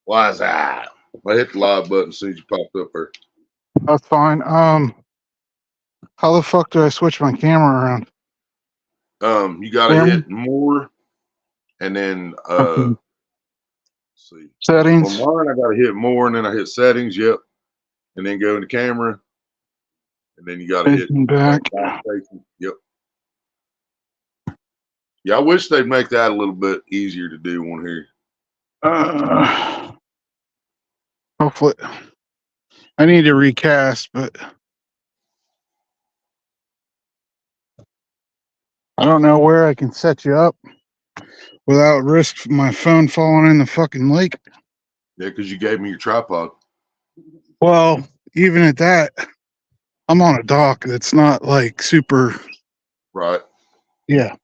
Why is that? I hit the live button as soon as you popped up there. That's fine. How the fuck do I switch my camera around? You got to Camera? hit more, and then Okay. see. On Settings. mine, I got to hit more, and then I hit settings. Yep, and then go into camera, and then you got to hit Facing back. back facing. Yep. Yeah, I wish they'd make that a little bit easier to do on here. Uh, hopefully. I need to recast, but I don't know where I can set you up without risk my phone falling in the fucking lake. Yeah, because you gave me your tripod. Well, even at that, I'm on a dock that's not like super. Right. Yeah.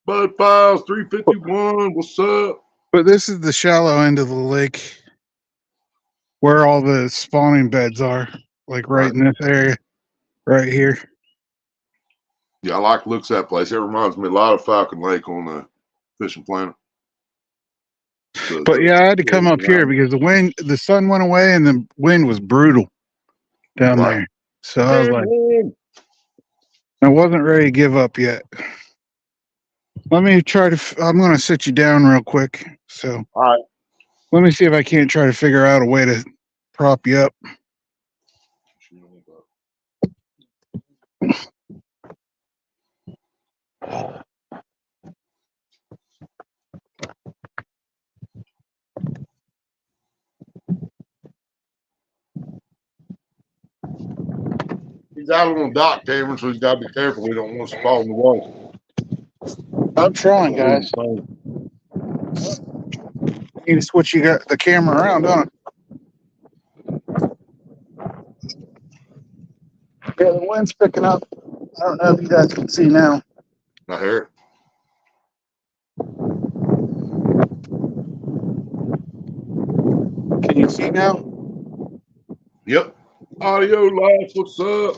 Bud Files 351. What's up? But this is the shallow end of the lake where all the spawning beds are, like right Right. in this area, right here. Yeah, I like looks at that place. It reminds me a lot of Falcon Lake on the Fishing Planet. But yeah, I had to come up here because the sun went away and the wind was brutal down Right. there. So I was like, I wasn't ready to give up yet. Let me try to. I'm going to sit you down real quick. So All right. let me see if I can't try to figure out a way to prop you up. He's out on the dock, Cameron, so he's got to be careful. We don't want to fall in the water. I'm trying, guys. I need to switch you got the camera around, don't I? Yeah, the wind's picking up. I don't know if you guys can see now. I hear it. Can you see now? Yep. Audio life, what's up?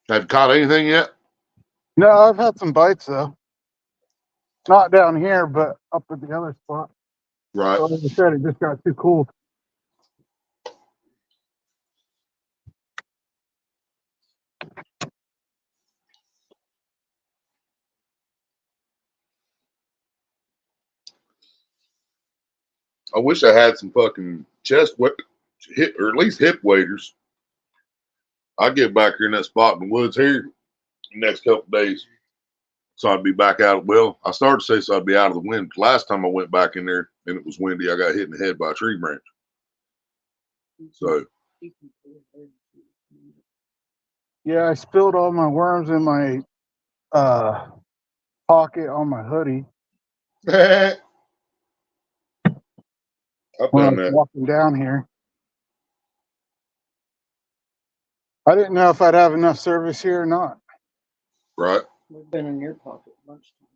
Have you caught anything yet? No, I've had some bites though. Not down here, but up at the other spot. Right. Like I said, it just got too cold. I wish I had some fucking hip, or at least hip waders. I'll get back here in that spot in the woods here the next couple days. So I'd be back out. Well, I started to say so I'd be out of the wind. Last time I went back in there and it was windy, I got hit in the head by a tree branch. So Yeah, I spilled all my worms in my uh, pocket on my hoodie I've when I done was that. walking down here. I didn't know if I'd have enough service here or not. Right. We've been in your pocket a bunch of times.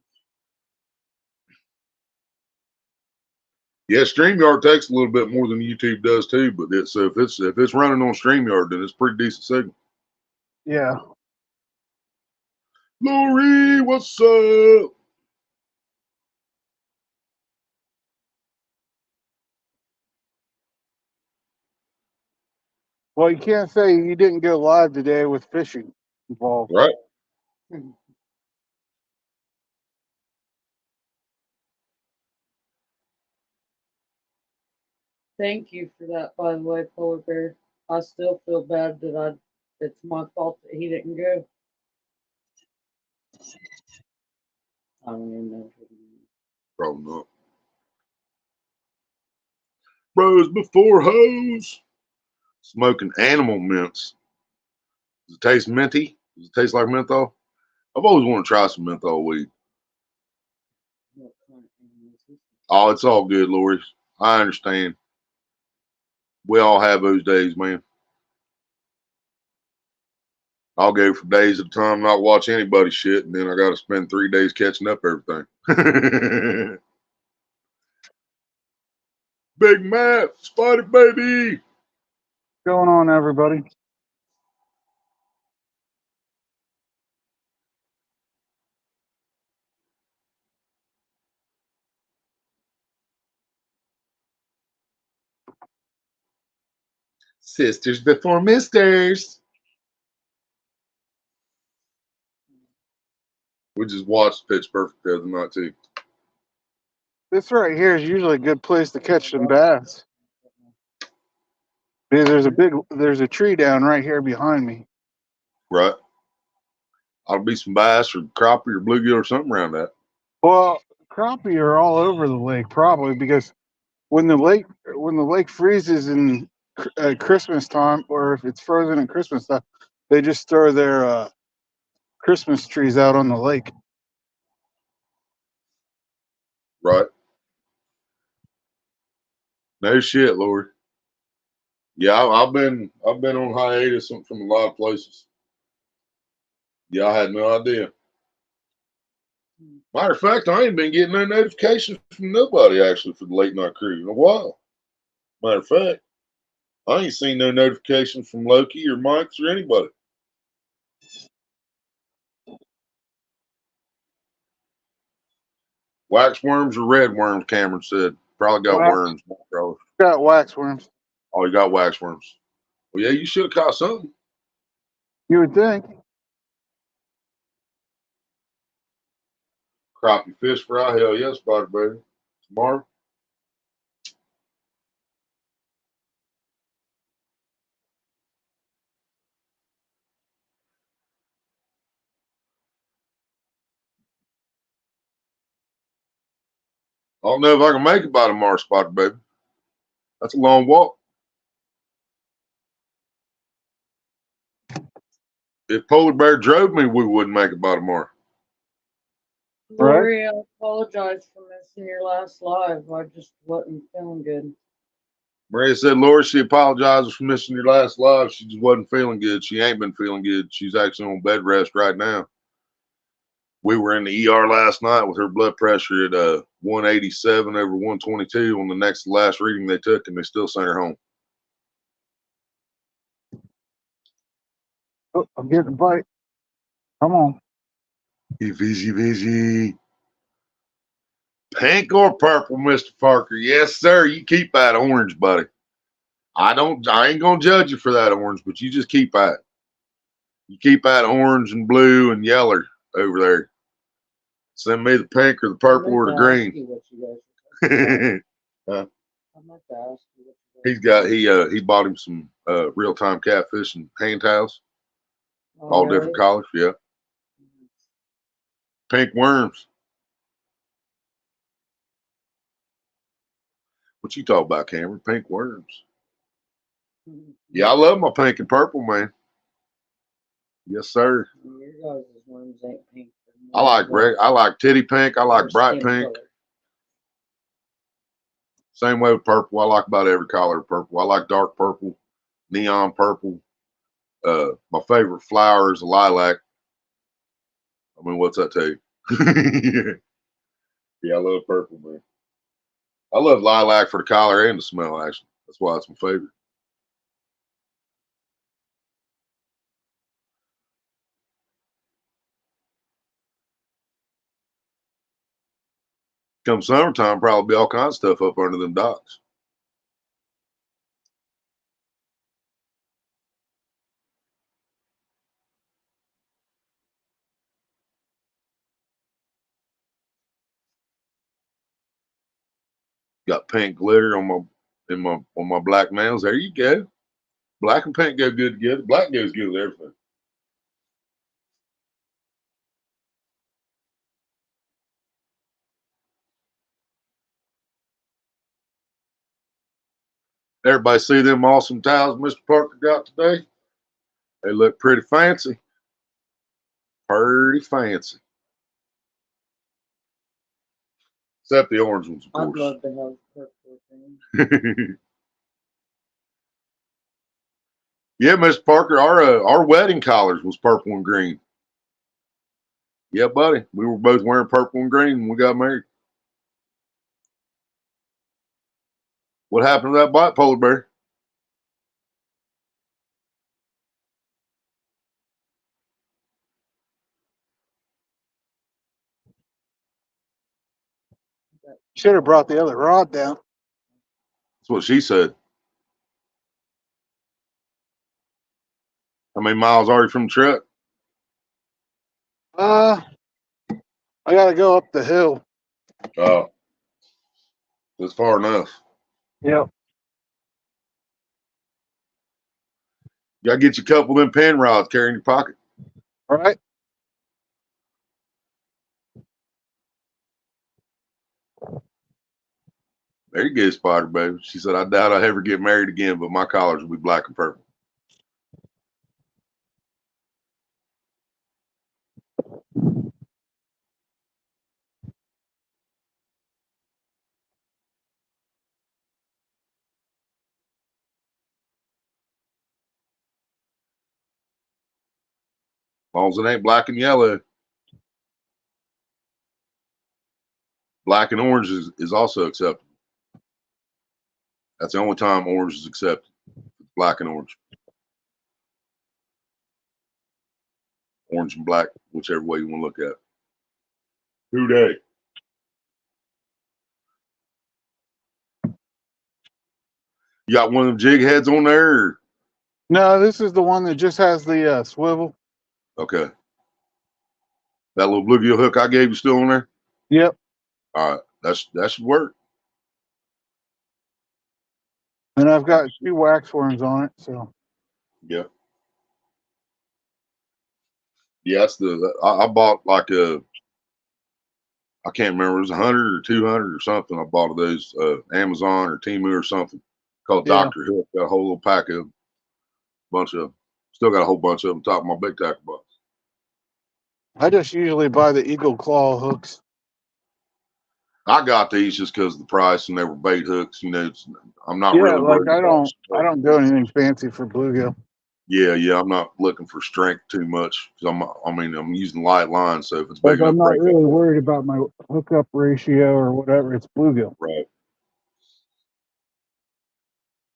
Yeah, StreamYard takes a little bit more than YouTube does too, but if it's running on StreamYard, then it's pretty decent signal. Yeah. Lori, what's up? Well, you can't say you didn't go live today with fishing involved. Right. Thank you for that, by the way, Polar Bear. I still feel bad that it's my fault that he didn't go. I don't even know. Probably not. Bros before hoes. Smoking animal mints. Does it taste minty? Does it taste like menthol? I've always wanted to try some menthol weed. What kind of animal is this? Oh, it's all good, Lori. I understand. We all have those days, man. I'll go for days at a time, not watch anybody's shit, and then I got to spend 3 days catching up everything. Big Matt, Spotty Baby. What's going on, everybody? Sisters before misters. We just watched Pitch Perfect the other night too. This right here is usually a good place to catch some bass. Because there's a tree down right here behind me. Right. Ought to be some bass or crappie or bluegill or something around that. Well, crappie are all over the lake probably because when the lake freezes in Christmas time, or if it's frozen at Christmas time, they just throw their Christmas trees out on the lake. Right. No shit, Lord. Yeah, I've been on hiatus from a lot of places. Yeah, I had no idea. Matter of fact, I ain't been getting no notifications from nobody actually for the late night crew in a while. Matter of fact, I ain't seen no notifications from Loki or Mike's or anybody. Wax worms or red worms, Cameron said. Probably got Wax, worms. Probably. got wax worms. Oh, you got wax worms. Well, yeah, you should have caught something. You would think. Crappie fish fry, hell yes, Spider Baby. Tomorrow. I don't know if I can make it by tomorrow, Spider Baby. That's a long walk. If Polar Bear drove me, we wouldn't make it by tomorrow. Lori, I apologize for missing your last live. I just wasn't feeling good. Maria said, Laura, she apologizes for missing your last live. She just wasn't feeling good. She ain't been feeling good. She's actually on bed rest right now. We were in the ER last night with her blood pressure at 187 over 122 on the next to last reading they took, and they still sent her home. Oh, I'm getting a bite. Come on. You fishy. Pink or purple, Mr. Parker? Yes, sir. You keep that orange, buddy. I ain't gonna judge you for that orange, but you just keep that. You keep that orange and blue and yellow over there. Send me the pink or the purple or the green. Huh? He bought him some real time catfish and hand towels, all different colors. Yeah, pink worms. What you talk about, Cameron? Pink worms. Yeah, I love my pink and purple, man. Yes, sir. Your guys' worms ain't pink. I like titty pink. I like bright pink. Color. Same way with purple. I like about every color of purple. I like dark purple, neon purple. My favorite flower is a lilac. I mean, what's that tell you? Yeah, I love purple, man. I love lilac for the color and the smell, actually. That's why it's my favorite. Come summertime, probably be all kinds of stuff up under them docks. Got pink glitter on my black nails. There you go. Black and pink go good together. Black goes good with everything. Everybody see them awesome towels Mr. Parker got today? They look pretty fancy. Pretty fancy. Except the orange ones, of I'd course. love to have purple thing. Yeah, Mr. Parker, our wedding collars was purple and green. Yeah, buddy. We were both wearing purple and green when we got married. What happened to that bite, Polar Bear? Should have brought the other rod down. That's what she said. How many miles are you from the truck? I gotta go up the hill. Oh, that's far enough. Yep. You gotta get you a couple of them pin rods carry in your pocket. All right. There you go, Spider Baby. She said, I doubt I'll ever get married again, but my collars will be black and purple. As long as it ain't black and yellow. Black and orange is also acceptable. That's the only time orange is accepted. Black and orange. Orange and black, whichever way you want to look at it. Who day? You got one of them jig heads on there? Or? No, this is the one that just has the swivel. Okay. That little bluegill hook I gave you still on there? Yep. All right. That should work. And I've got 2 wax worms on it, so. Yeah. Yeah, that's I bought like I can't remember, it was 100 or 200 or something. I bought of those Amazon or Temu or something called Yeah. Dr. Hook. Got a whole little pack of them, bunch of them. Still got a whole bunch of them top of my big tackle box. I just usually buy the eagle claw hooks. I got these just because of the price and they were bait hooks. You know, I'm not Yeah, really like worried about I don't do anything fancy for bluegill. Yeah, I'm not looking for strength too much because I'm using light line, so if it's big Like enough I'm not break really up, worried about my hookup ratio or whatever. It's bluegill. right?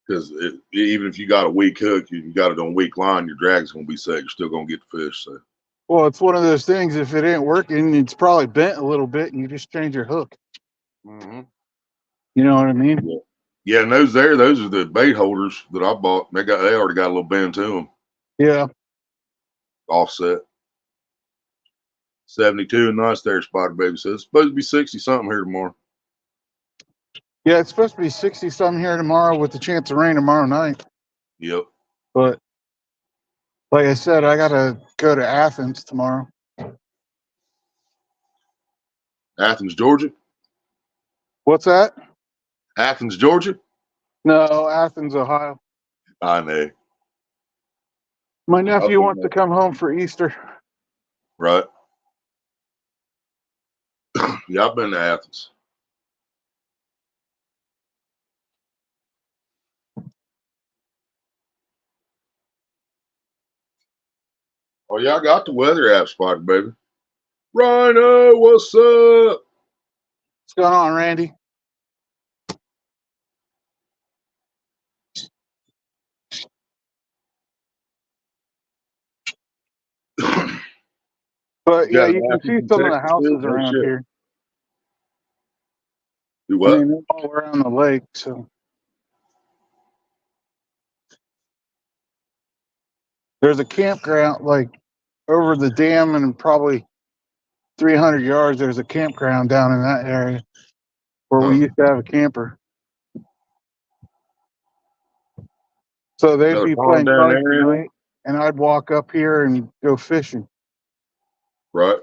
Because even if you got a weak hook, you got it on weak line, your drag's gonna be set. You're still gonna get the fish. So Well, it's one of those things. If it ain't working, it's probably bent a little bit, and you just change your hook. mm-hmm. You know what I mean? Yeah, and those are the bait holders that I bought. They already got a little bend to them, Yeah. offset. 72 and nice there, Spider Baby says. It's supposed to be 60 something here tomorrow. Yeah, it's supposed to be 60 something here tomorrow with the chance of rain tomorrow night. Yep. But like I said, I gotta go to Athens tomorrow. Athens, Georgia. What's that? Athens, Georgia. No, Athens, Ohio. I know. My I've nephew been wants to there. come home for Easter. Right. Yeah, I've been to Athens. Oh yeah, I got the weather app, Spider Baby. Rhino, what's up? What's going on, Randy? But yeah, Got you can see Athens in some of the Texas too? houses No around shit. here. Do I what? mean, they're all around the lake, so there's a campground like over the dam and probably 300 yards. There's a campground down in that area where we used to have a camper. So they'd Another be pond playing down cards there, at anything? night, and I'd walk up here and go fishing. Right.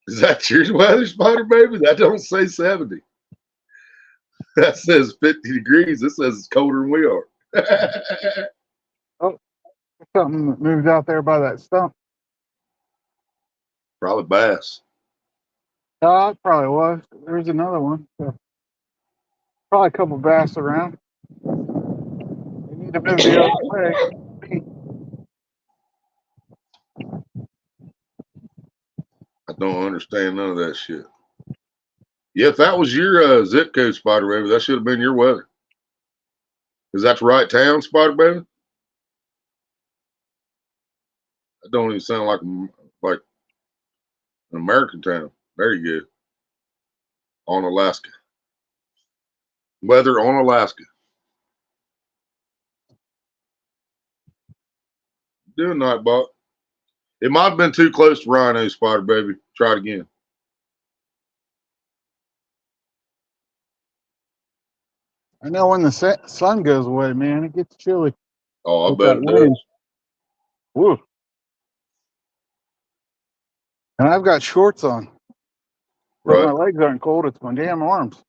Is that your weather, Spider Baby? That don't say 70. That says 50 degrees. This says it's colder than we are. Oh, something that moved out there by that stump. Probably bass. Oh, it probably was. There's another one. So probably a couple bass around. They need to move the other way. I don't understand none of that shit. Yeah, if that was your zip code, Spider Baby, that should have been your weather. Is that the right town, Spider Baby? That don't even sound like an American town. There you go. On Alaska. Weather on Alaska. Doing Nightbot. It might have been too close to Rhino, Spider Baby. Try it again. I know when the sun goes away, man, it gets chilly Oh, I with bet that it wind. does. Woo. And I've got shorts on. But Right. my legs aren't cold. It's my damn arms.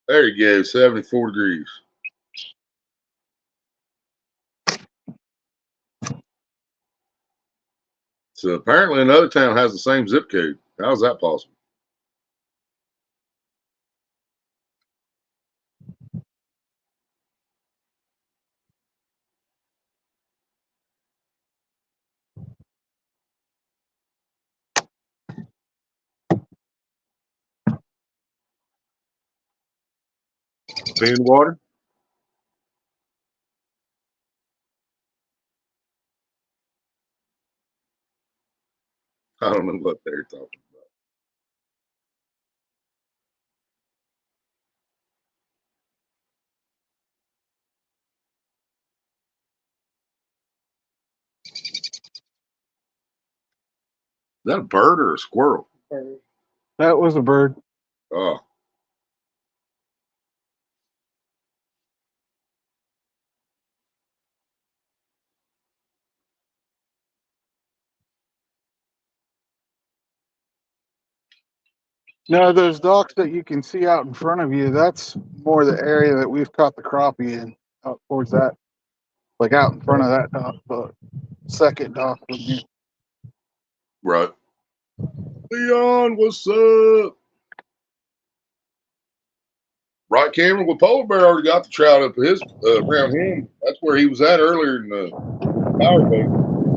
There you go. 74 degrees. So apparently another town has the same zip code. How is that possible? Pee in the water? I don't know what they're talking about. Is that a bird or a squirrel? Bird. That was a bird. Oh, No, those docks that you can see out in front of you, that's more the area that we've caught the crappie in, out towards that, like out in front of that dock, the second dock from here. right. Leon, what's up? Right, Cameron? Well, Polar Bear already got the trout up his around him. That's where he was at earlier in the power bait.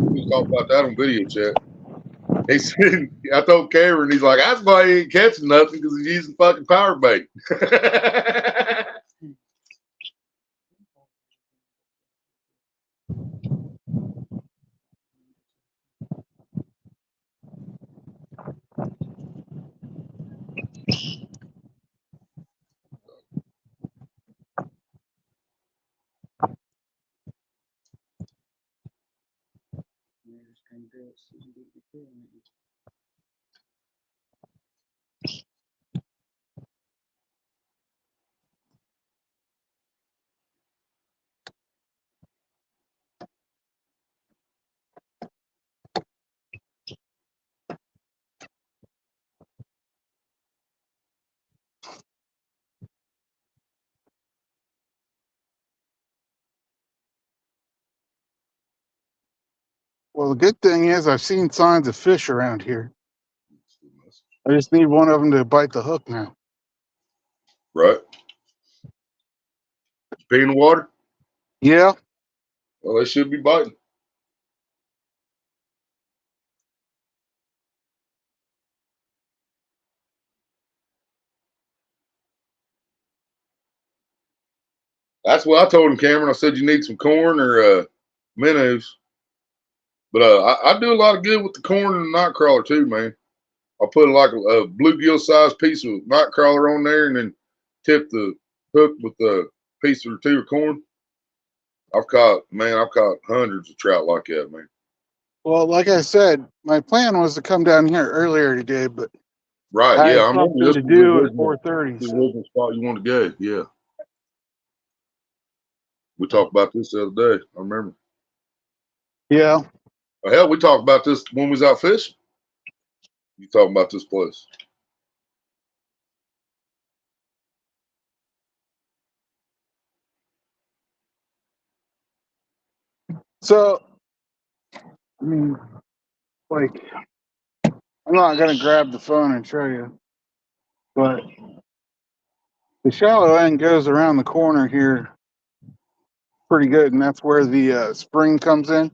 We was talking about that on video chat. He said, I told Cameron, he's like, that's why he ain't catching nothing because he's using fucking power bait. Well, the good thing is I've seen signs of fish around here. I just need one of them to bite the hook now. Right. Pee in the water? Yeah. Well, they should be biting. That's what I told him, Cameron. I said you need some corn or minnows. But I do a lot of good with the corn and the night crawler too, man. I put like a bluegill sized piece of night crawler on there and then tip the hook with a piece or two of corn. I've caught hundreds of trout like that, man. Well, like I said, my plan was to come down here earlier today, but Right, I yeah. had I remember something this to was the do at original, 4:30. the So original spot you wanted to go. Yeah. We talked about this the other day. I remember. yeah. Hell, we talked about this when we was out fishing. You talking about this place. So I mean, like, I'm not gonna grab the phone and show you, but the shallow end goes around the corner here pretty good, and that's where the spring comes in.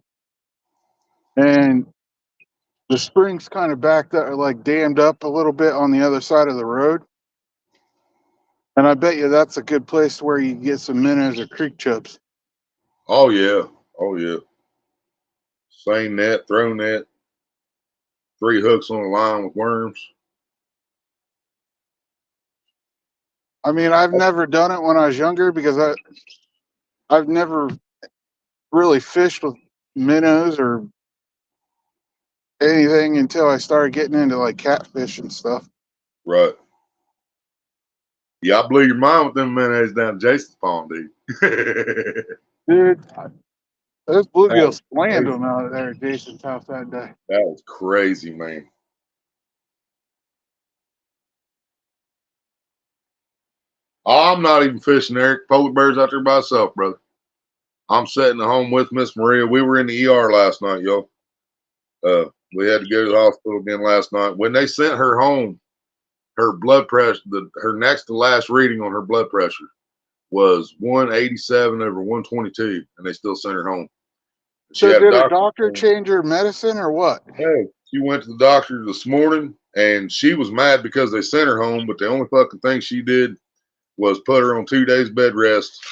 And the spring's kind of backed up, like dammed up a little bit on the other side of the road. And I bet you that's a good place where you get some minnows or creek chubs. Oh yeah, oh yeah. Seine net, throw net, 3 hooks on a line with worms. I mean, I've never done it when I was younger because I've never really fished with minnows or anything until I started getting into like catfish and stuff. Right. Yeah, I blew your mind with them mayonnaise down Jason's pond, dude. Dude, those That bluegills was slammed crazy. them out of there at Jason's house that day. That was crazy, man. I'm not even fishing, Eric. Polar bear's out there by itself, brother. I'm sitting at home with Miss Maria. We were in the ER last night, y'all. We had to go to the hospital again last night. When they sent her home, her blood pressure, her next to last reading on her blood pressure was 187 over 122, and they still sent her home. She So had a did a doctor. doctor change her medicine or what? Hey, she went to the doctor this morning, and she was mad because they sent her home, but the only fucking thing she did was put her on 2 days bed rest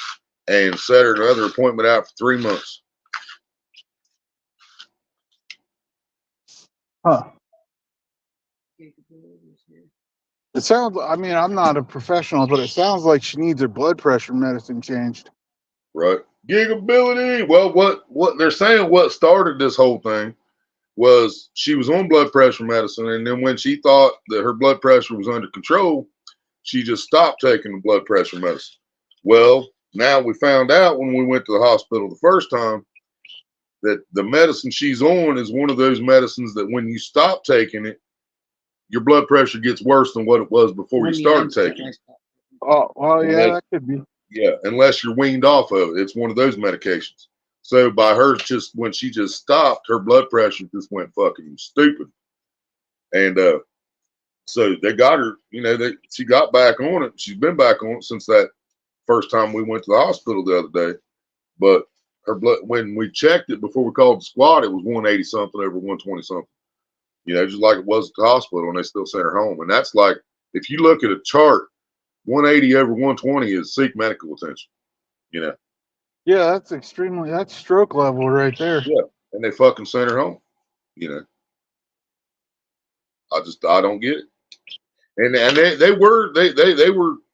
and set her another appointment out for 3 months. Huh. It sounds, I mean, I'm not a professional, but it sounds like she needs her blood pressure medicine changed. Right. Gigability. Well, what they're saying, what started this whole thing was she was on blood pressure medicine, and then when she thought that her blood pressure was under control, she just stopped taking the blood pressure medicine. Well, now we found out when we went to the hospital the first time that the medicine she's on is one of those medicines that when you stop taking it, your blood pressure gets worse than what it was before you started taking it. Oh, well, yeah, Unless, that could be. yeah, unless you're weaned off of it. It's one of those medications. So by her just when she just stopped, her blood pressure just went fucking stupid. And so they got her, she got back on it. She's been back on it since that first time we went to the hospital the other day. But her blood, when we checked it before we called the squad, it was 180 something over 120 something. Just like it was at the hospital, and they still sent her home. And that's like, if you look at a chart, 180 over 120 is seek medical attention. Yeah, that's stroke level right there. Yeah, and they fucking sent her home. I don't get it. And they were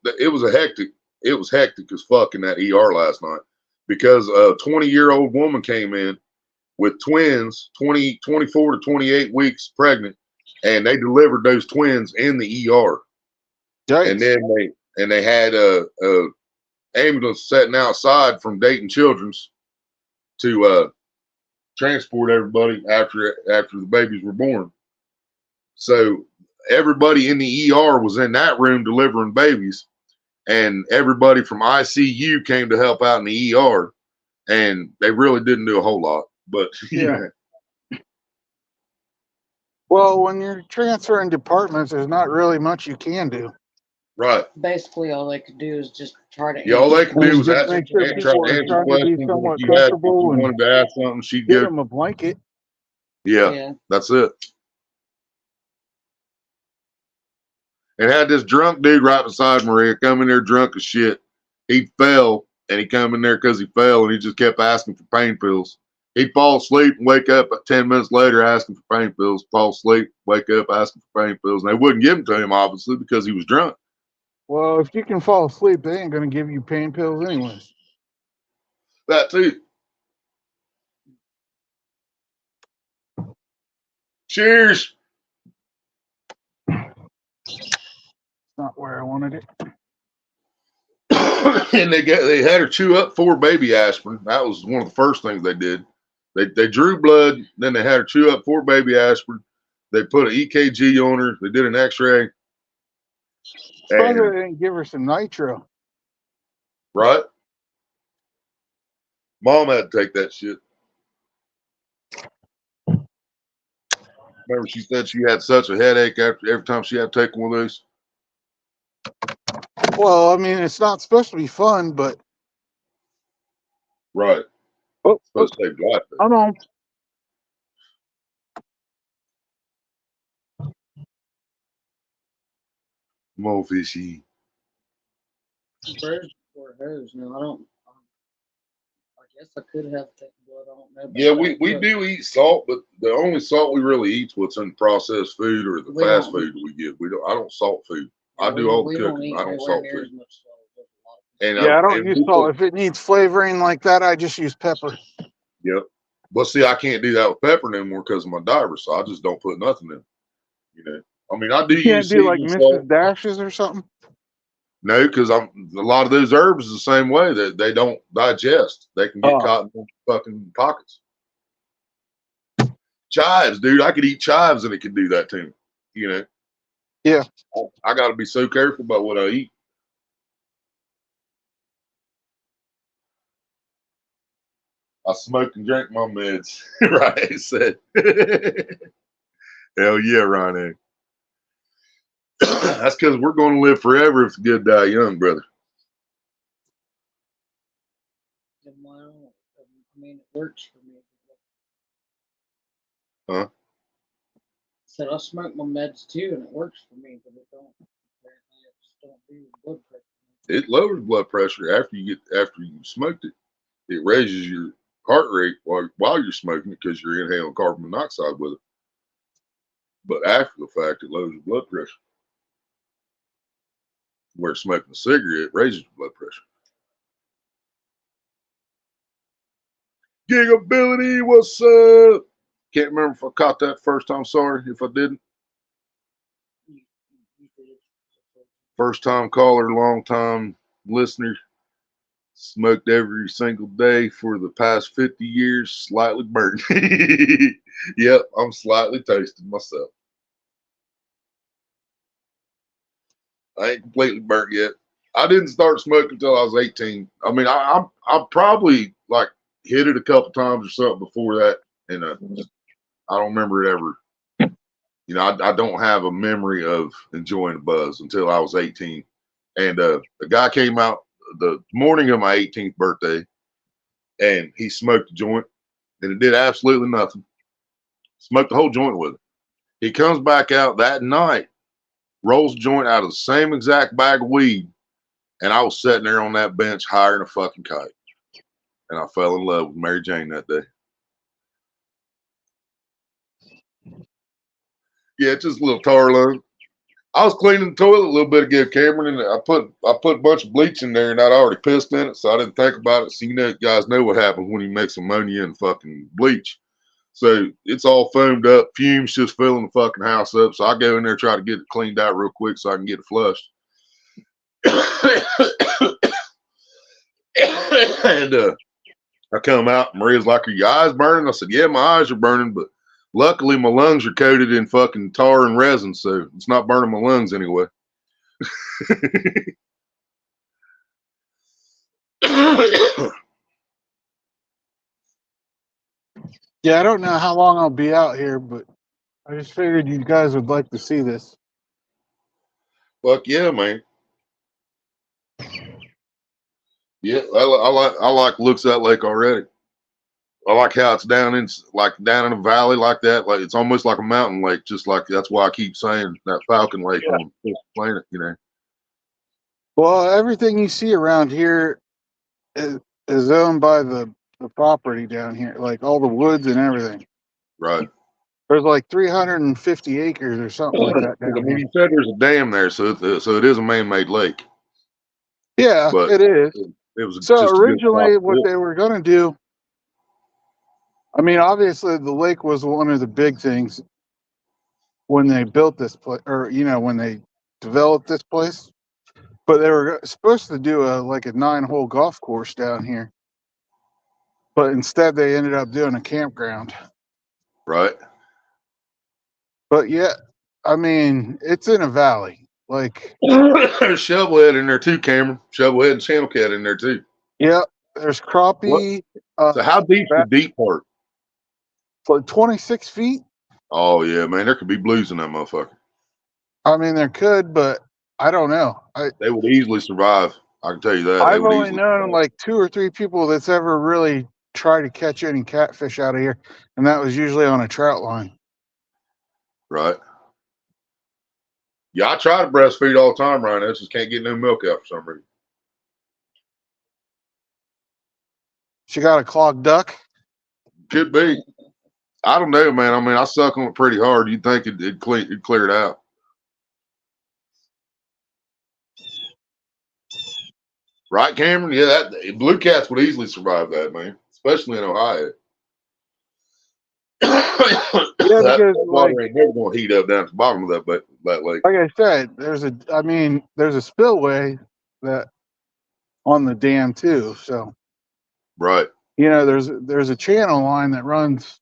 it was hectic as fuck in that ER last night because a 20-year-old woman came in with twins, 24 to 28 weeks pregnant, and they delivered those twins in the ER. And Yikes. then they had a ambulance sitting outside from Dayton Children's to transport everybody after the babies were born. So everybody in the ER was in that room delivering babies, and everybody from ICU came to help out in the ER, and they really didn't do a whole lot. But Yeah. Well, when you're transferring departments, there's not really much you can do. Right. Basically, all they could do is just try to. Yeah, all they could do was Just ask, make sure try people to are answer trying to be questions, and somewhat if you comfortable and wanted to ask something, she'd get go. them a blanket. Yeah, that's it. And had this drunk dude right beside Maria come in there drunk as shit. He fell, and he come in there because he fell, and he just kept asking for pain pills. He'd fall asleep and wake up 10 minutes later asking for pain pills, fall asleep, wake up asking for pain pills. And they wouldn't give them to him, obviously, because he was drunk. Well, if you can fall asleep, they ain't going to give you pain pills anyways. That too. Cheers. Not where I wanted it. And they had her chew up 4 baby aspirin. That was one of the first things they did. They drew blood, then they had her chew up 4 baby aspirin. They put an EKG on her. They did an X-ray. Surprised they didn't give her some nitro. Right? Mom had to take that shit. Remember, she said she had such a headache after every time she had to take one of those. Well, I mean, it's not supposed to be fun, but Right. Oh, Supposed to save life. I'm on. Come on, fishy. Birds before hers. No, I don't. I guess I could have taken blood. I don't know. About Yeah, that, we but do eat salt, but the only salt we really eat is what's in processed food or the we fast don't. food we get. We don't. I don't salt food. I do We all the we don't cooking. eat I don't nowhere salt near food. as much salt as a lot of And Yeah, I don't and use salt. If it needs flavoring like that, I just use pepper. yep. But see, I can't do that with pepper anymore because of my diver, so I just don't put nothing in. You know, I mean, I do You can't use do like seasoning salt. Mrs. Dashes or something. No, because I'm a lot of those herbs is the same way that they don't digest. They can get Oh, caught in the fucking pockets. Chives, dude, I could eat chives and it could do that to me. You know, yeah. I got to be so careful about what I eat. I smoke and drink my meds. Right, said. Hell yeah, Ronnie. That's because we're going to live forever if the good die young, brother. them. I mean, it works for me. Huh? Said I smoke my meds too, and it works for me, but it don't. Apparently, it just don't do blood pressure. It lowers blood pressure after you smoked it. It raises your heart rate while you're smoking it because you're inhaling carbon monoxide with it. But after the fact, it lowers your blood pressure. Where smoking a cigarette raises your blood pressure. Gigability, what's up? Can't remember if I caught that first time. Sorry if I didn't. You did. First time caller, long time listener. Smoked every single day for the past 50 years, slightly burnt. Yep, I'm slightly toasted myself. I ain't completely burnt yet. I didn't start smoking until I was 18. I mean, I probably like hit it a couple times or something before that, and I don't remember it ever. You know, I don't have a memory of enjoying a buzz until I was 18. And the guy came out the morning of my 18th birthday, and he smoked a joint, and it did absolutely nothing. Smoked the whole joint with it. He comes back out that night, rolls a joint out of the same exact bag of weed, and I was sitting there on that bench higher than a fucking kite. And I fell in love with Mary Jane that day. Yeah, just a little tar lung. I was cleaning the toilet a little bit ago, Cameron, and I put a bunch of bleach in there, and I'd already pissed in it, so I didn't think about it. So you guys know what happens when you mix ammonia and fucking bleach. So it's all foamed up, fumes just filling the fucking house up. So I go in there try to get it cleaned out real quick so I can get it flushed. And I come out, and Maria's like, "Are your eyes burning?" I said, "Yeah, my eyes are burning, but luckily my lungs are coated in fucking tar and resin, so it's not burning my lungs anyway." Yeah, I don't know how long I'll be out here, but I just figured you guys would like to see this. Fuck yeah, man. Yeah, I like looks of that lake already. I like how it's down in a valley like that. Like it's almost like a mountain lake, just like that's why I keep saying that Falcon Lake Yeah. on Fifth Planet, you know. Well, everything you see around here is owned by the property down here, like all the woods and everything. Right. There's like 350 acres or something like that I down mean, here. you said there's a dam there, so it is a man-made lake, Yeah, but it is. it was So just a good spot originally, to what do it. they were going to do, I mean, obviously the lake was one of the big things when they built this place, or when they developed this place. But they were supposed to do a 9-hole golf course down here, but instead they ended up doing a campground. Right. But yeah, I mean, it's in a valley. Like, There's shovelhead in there too, Cameron. Shovelhead and channel cat in there too. yeah, there's What? crappie. So how deep's the That, deep part? like 26 feet. Oh yeah, man, there could be blues in that motherfucker. I mean, there could, but I don't know. They would easily survive. I can tell you that they I've would only easily. known like 2 or 3 people that's ever really tried to catch any catfish out of here, and that was usually on a trout line. Right. Yeah, I try to breastfeed all the time, Ryan. I just can't get no milk out for some reason. She got a clogged duck. Could be. I don't know, man. I mean, I suck on it pretty hard. You'd think it'd clear it out. Right, Cameron? Yeah, that blue cats would easily survive that, man. Especially in Ohio. Yeah, that because water ain't never gonna heat up down at the bottom of that lake. like I said, there's a spillway that on the dam too. So Right. there's a channel line that runs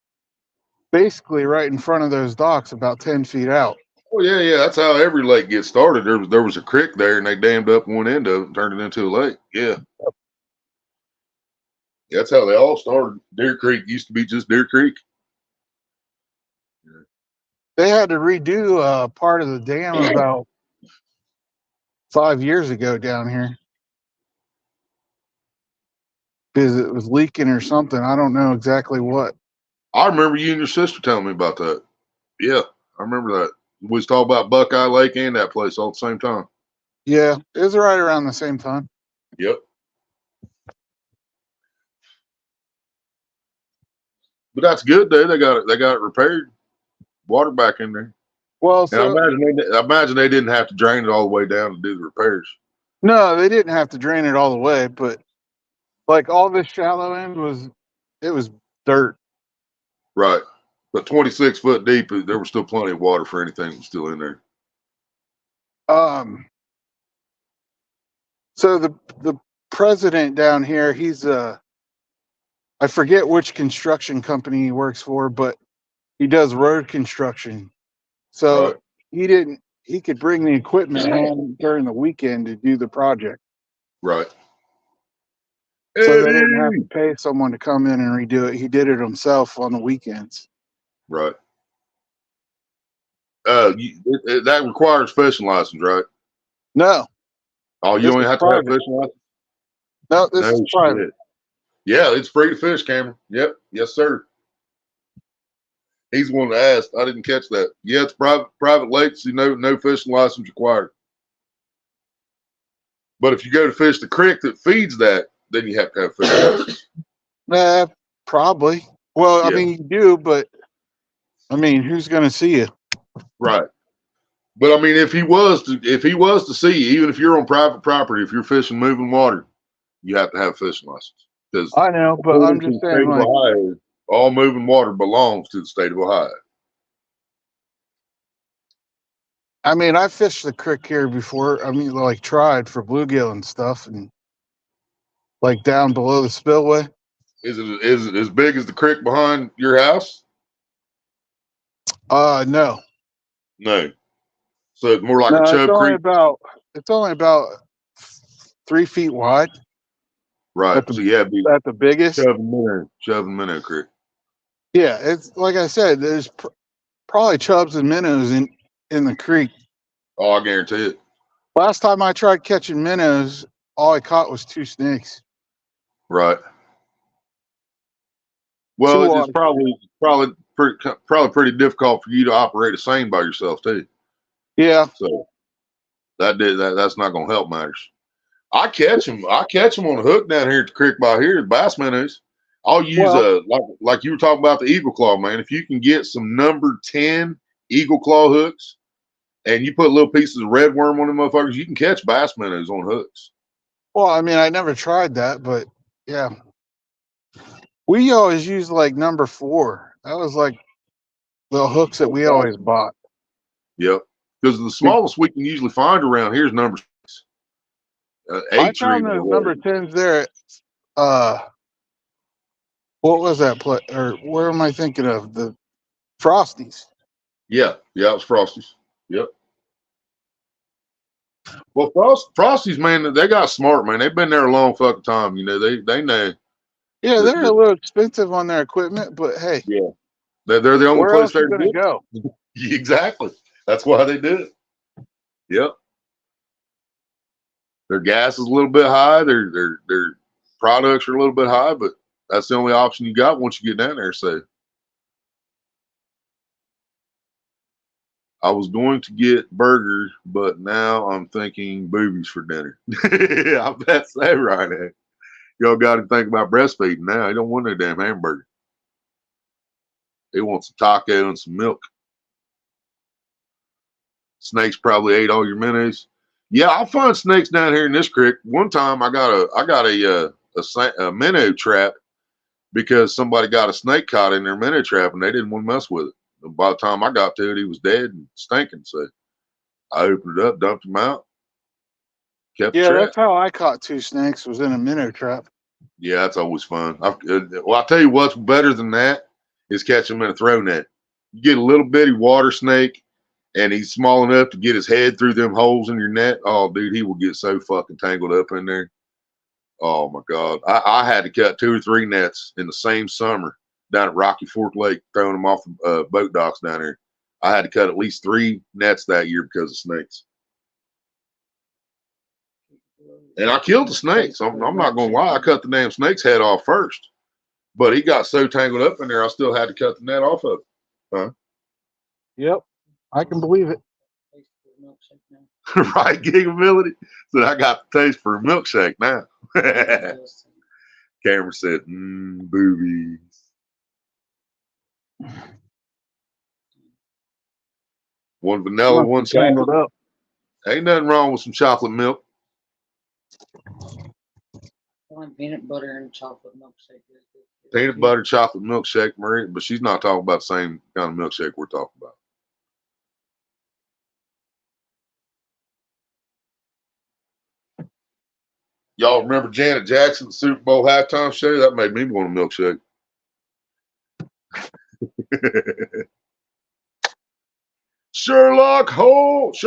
basically right in front of those docks, about 10 feet out. Well, yeah. That's how every lake gets started. There was a creek there, and they dammed up one end of it and turned it into a lake. Yeah. That's how they all started. Deer Creek used to be just Deer Creek. They had to redo part of the dam about 5 years ago down here because it was leaking or something. I don't know exactly what. I remember you and your sister telling me about that. Yeah, I remember that. We was talking about Buckeye Lake and that place all at the same time. Yeah, it was right around the same time. Yep. But that's good, though. They got it repaired. Water back in there. Well, And so I imagine they didn't have to drain it all the way down to do the repairs. no, they didn't have to drain it all the way, but like all this shallow end was dirt. Right. But 26 foot deep, there was still plenty of water for anything that was still in there. So the president down here, he's I forget which construction company he works for, but he does road construction. Right. So he could bring the equipment home during the weekend to do the project. Right. So they didn't have to Eddie! pay someone to come in and redo it. He did it himself on the weekends. Right. That requires fishing license, right? No, Oh, you this only is have to have private. fishing license? No, this No is private. shit. Yeah, it's free to fish, Cameron. Yep. Yes, sir. He's the one that asked. I didn't catch that. Yeah, it's private lakes. No fishing license required. But if you go to fish the creek that feeds that, then you have to have fishing license. Probably. Well, I Yeah. mean, you do, but I mean, who's going to see you? Right. But I mean, if he was to see you, even if you're on private property, if you're fishing moving water, you have to have a fishing license. Because I know, but I'm according to just the saying, state of like, Ohio, all moving water belongs to the state of Ohio. I mean, I fished the creek here before. I mean, like, tried for bluegill and stuff, and like down below the spillway. Is it as big as the creek behind your house? No, No. So it's more like a no, Chub Creek. it's only about 3 feet wide Right. at the So yeah, it'd be at the biggest. Chub and Minnow Creek. Yeah, it's like I said, there's probably chubs and minnows in the creek. Oh, I guarantee it. Last time I tried catching minnows, all I caught was 2 snakes. Right. Two Well, it's water. probably pretty difficult for you to operate a seine by yourself too. Yeah. So that's not going to help matters. I catch them on a hook down here at the creek by here, bass minnows. I'll use Well, like you were talking about the eagle claw, man. If you can get some number 10 eagle claw hooks and you put little pieces of red worm on them motherfuckers, you can catch bass minnows on hooks. well, I mean, I never tried that, but yeah. We always used like number 4. That was like the hooks that we always bought. Yep. Because the smallest we can usually find around here is number 6. I 8's are found even those number 10s there at, what was that place? Or where am I thinking of? The Frosties. Yeah, it was Frosties. Yep. Well, Frosties, man, they got smart, man. They've been there a long fucking time. You know, they know. Yeah, they're a That, little expensive on their equipment, but hey, yeah, they're the only where place else you there to gonna get. go? Exactly. That's why they did it. Yep. Their gas is a little bit high. Their products are a little bit high, but that's the only option you got once you get down there. So I was going to get burgers, but now I'm thinking boobies for dinner. I bet so right now. Y'all got to think about breastfeeding now. He don't want no damn hamburger. He wants a taco and some milk. Snakes probably ate all your minnows. Yeah, I'll find snakes down here in this creek. One time I got a minnow trap because somebody got a snake caught in their minnow trap and they didn't want to mess with it. And by the time I got to it, he was dead and stinking. So I opened it up, dumped him out, kept the Yeah, trap. that's how I caught 2 snakes. Was in a minnow trap. Yeah, that's always fun. Well, I'll tell you what's better than that is catching them in a throw net. You get a little bitty water snake, and he's small enough to get his head through them holes in your net. Oh, dude, he will get so fucking tangled up in there. Oh, my God. I had to cut 2 or 3 nets in the same summer down at Rocky Fork Lake, throwing them off the boat docks down there. I had to cut at least 3 nets that year because of snakes. And I killed the snakes. I'm not going to lie. I cut the damn snake's head off first. But he got so tangled up in there, I still had to cut the net off of it. Huh? Yep, I can believe it. Right, gigability. So I got the taste for a milkshake now. Cameron said, boobies. One vanilla, one Tangled chocolate. up. Ain't nothing wrong with some chocolate milk. Peanut butter and chocolate milkshake. Peanut butter chocolate milkshake, Marie, but she's not talking about the same kind of milkshake we're talking about. Y'all remember Janet Jackson, the Super Bowl halftime show? That made me want a milkshake. Sherlock Holmes,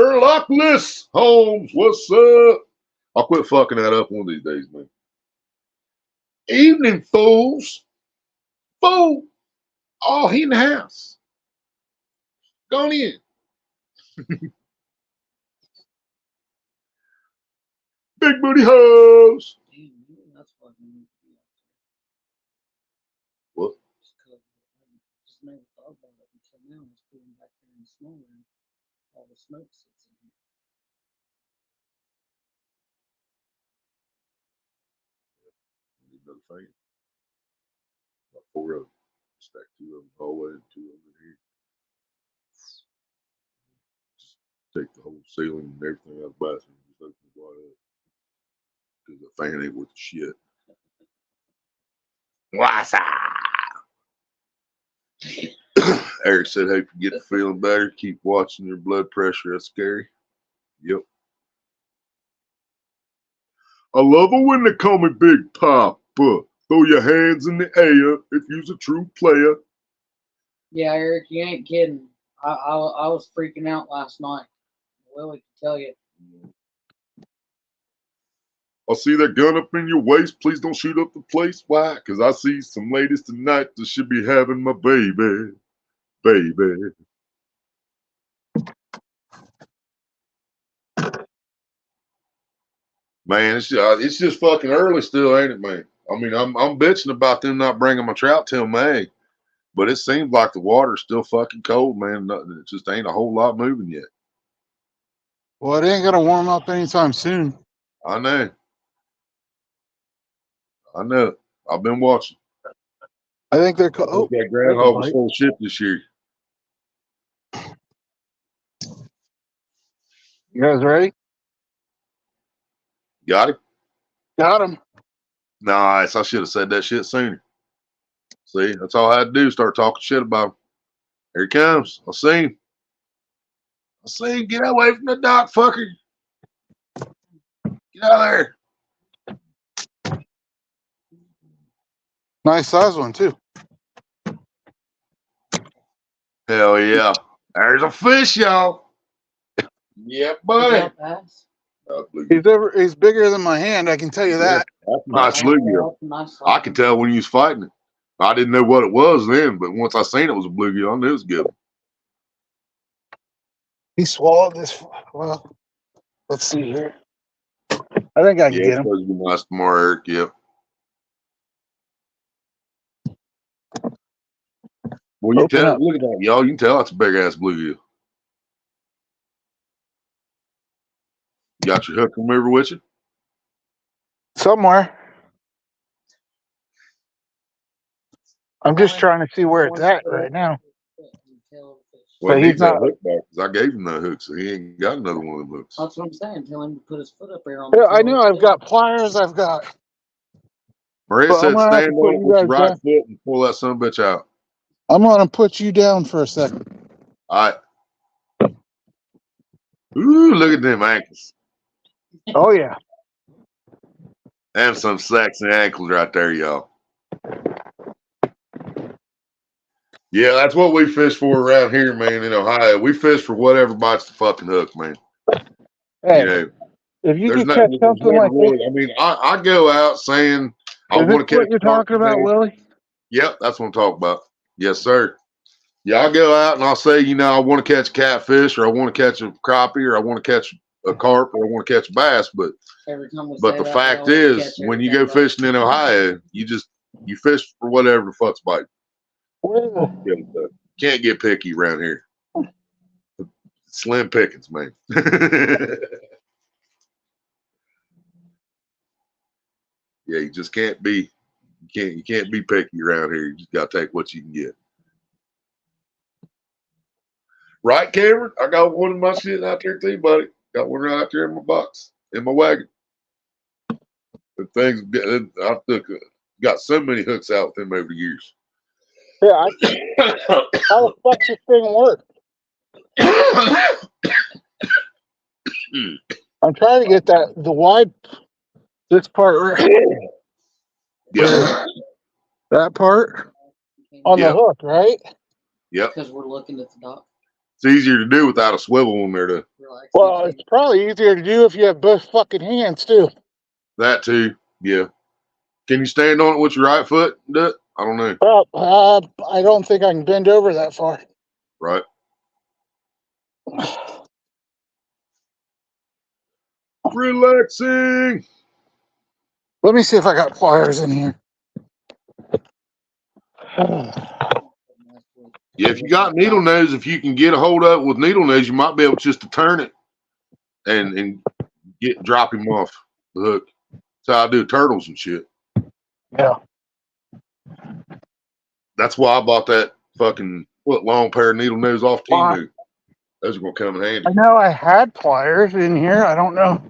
what's up? I'll quit fucking that up one of these days, man. Evening, fools. Fool. All he in the house. Gone in. Big booty hoes. That's fucking. What? Just never thought about it until now. It's going back there in the snow and all the smoke sits in here. Another fan. About 4 of them. Stack 2 of them in the hallway and 2 of them in here. Just take the whole ceiling and everything out of the bathroom. Just open it wide up. Because the fan ain't worth shit. What's up? Eric said, hey, get the feeling better. Keep watching your blood pressure. That's scary. Yep. I love it when they call me Big Papa. Throw your hands in the air if you's a true player. Yeah, Eric, you ain't kidding. I was freaking out last night. Willie can tell you. I see that gun up in your waist. Please don't shoot up the place. Why? Because I see some ladies tonight that should be having my baby. Baby. Man, it's just fucking early still, ain't it, man? I mean, I'm bitching about them not bringing my trout till May, but it seems like the water's still fucking cold, man. It just ain't a whole lot moving yet. Well, it ain't gonna warm up anytime soon. I know. I've been watching. I think they're. Oh, that groundhog was full of shit this year. You guys ready? Got him? Got him. Nice. I should have said that shit sooner. See, that's all I had to do. Start talking shit about him. Here he comes. I see him. Get away from the dock, fucker. Get out of there. Nice size one too. Hell yeah. There's a fish, y'all. Yep, buddy. He's bigger than my hand, I can tell you that. That's nice bluegill. I could tell when he was fighting it. I didn't know what it was then, but once I seen it was a bluegill, I knew it was good. He swallowed this. Well, let's see here. I think I can Yeah, get it's him. supposed to be nice tomorrow, Eric. Yep. Well, you Open tell. up. Look at that, y'all. You can tell that's a big ass bluegill. You got your hook remover with you? Somewhere. I'm just trying to see where it's at right now. Well, But it he's needs that not. hook back because I gave him that hook, so he ain't got another one of them hooks. That's what I'm saying. Tell him to put his foot up there on Yeah, the I tail know. of I've the got pliers. I've got. Brett But I'm said gonna have to stand put up you with your guys right down. foot and pull that son of a bitch out. I'm gonna put you down for a second. All right. Ooh, look at them ankles. Oh yeah. Them some sexy ankles right there, y'all. Yeah, that's what we fish for around here, man, in Ohio. We fish for whatever bites the fucking hook, man. Hey, You know, if you there's could catch there's something never like this, really, I mean, I go out saying I is this want to catch what you're a carp talking about, today. Willie? Yep, that's what I'm talking about. Yes, sir. Yeah, I'll go out and I'll say, I want to catch a catfish or I want to catch a crappie or I want to catch a carp or I want to catch a bass. Every time we But say the that, fact we always is, catch when you everything go back. fishing in Ohio, you fish for whatever the fuck's biting. Where Can't get picky around here. Slim pickings, man. Yeah, you just can't be you can't be picky around here. You just gotta take what you can get. Right, Cameron? I got one of my shit out there too, buddy. Got one right out there in my box, in my wagon. The things I took got so many hooks out with them over the years. Yeah, how the fuck this thing work? I'm trying to get the wide this part right Yep. that part on the Yep. hook, right? Yep. Because we're looking at the dock. It's easier to do without a swivel on there to Relax. Well, it's probably easier to do if you have both fucking hands too. that too. Yeah. Can you stand on it with your right foot? And do it? I don't know. Well, I don't think I can bend over that far. Right. Relaxing. Let me see if I got pliers in here. Yeah, if you got needle nose, if you can get a hold of it with needle nose, you might be able just to turn it and drop him off the hook. That's how I do turtles and shit. Yeah. That's why I bought that fucking foot long pair of needle nose off Well, Timu. Those are gonna come in handy. I know I had pliers in here. I don't know.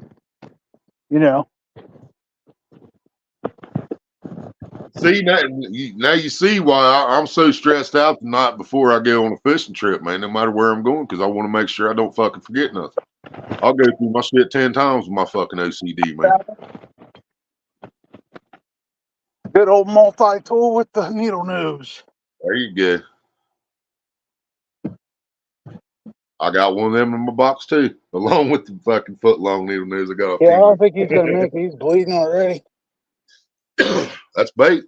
See now you see why I'm so stressed out the night before I go on a fishing trip, man. No matter where I'm going, because I want to make sure I don't fucking forget nothing. I'll go through my shit 10 times with my fucking OCD, man. Good old multi-tool with the needle nose. There you go. I got one of them in my box too, along with the fucking foot long needle nose I got off Yeah, I don't Timu. think he's gonna make it. He's bleeding already. That's bait.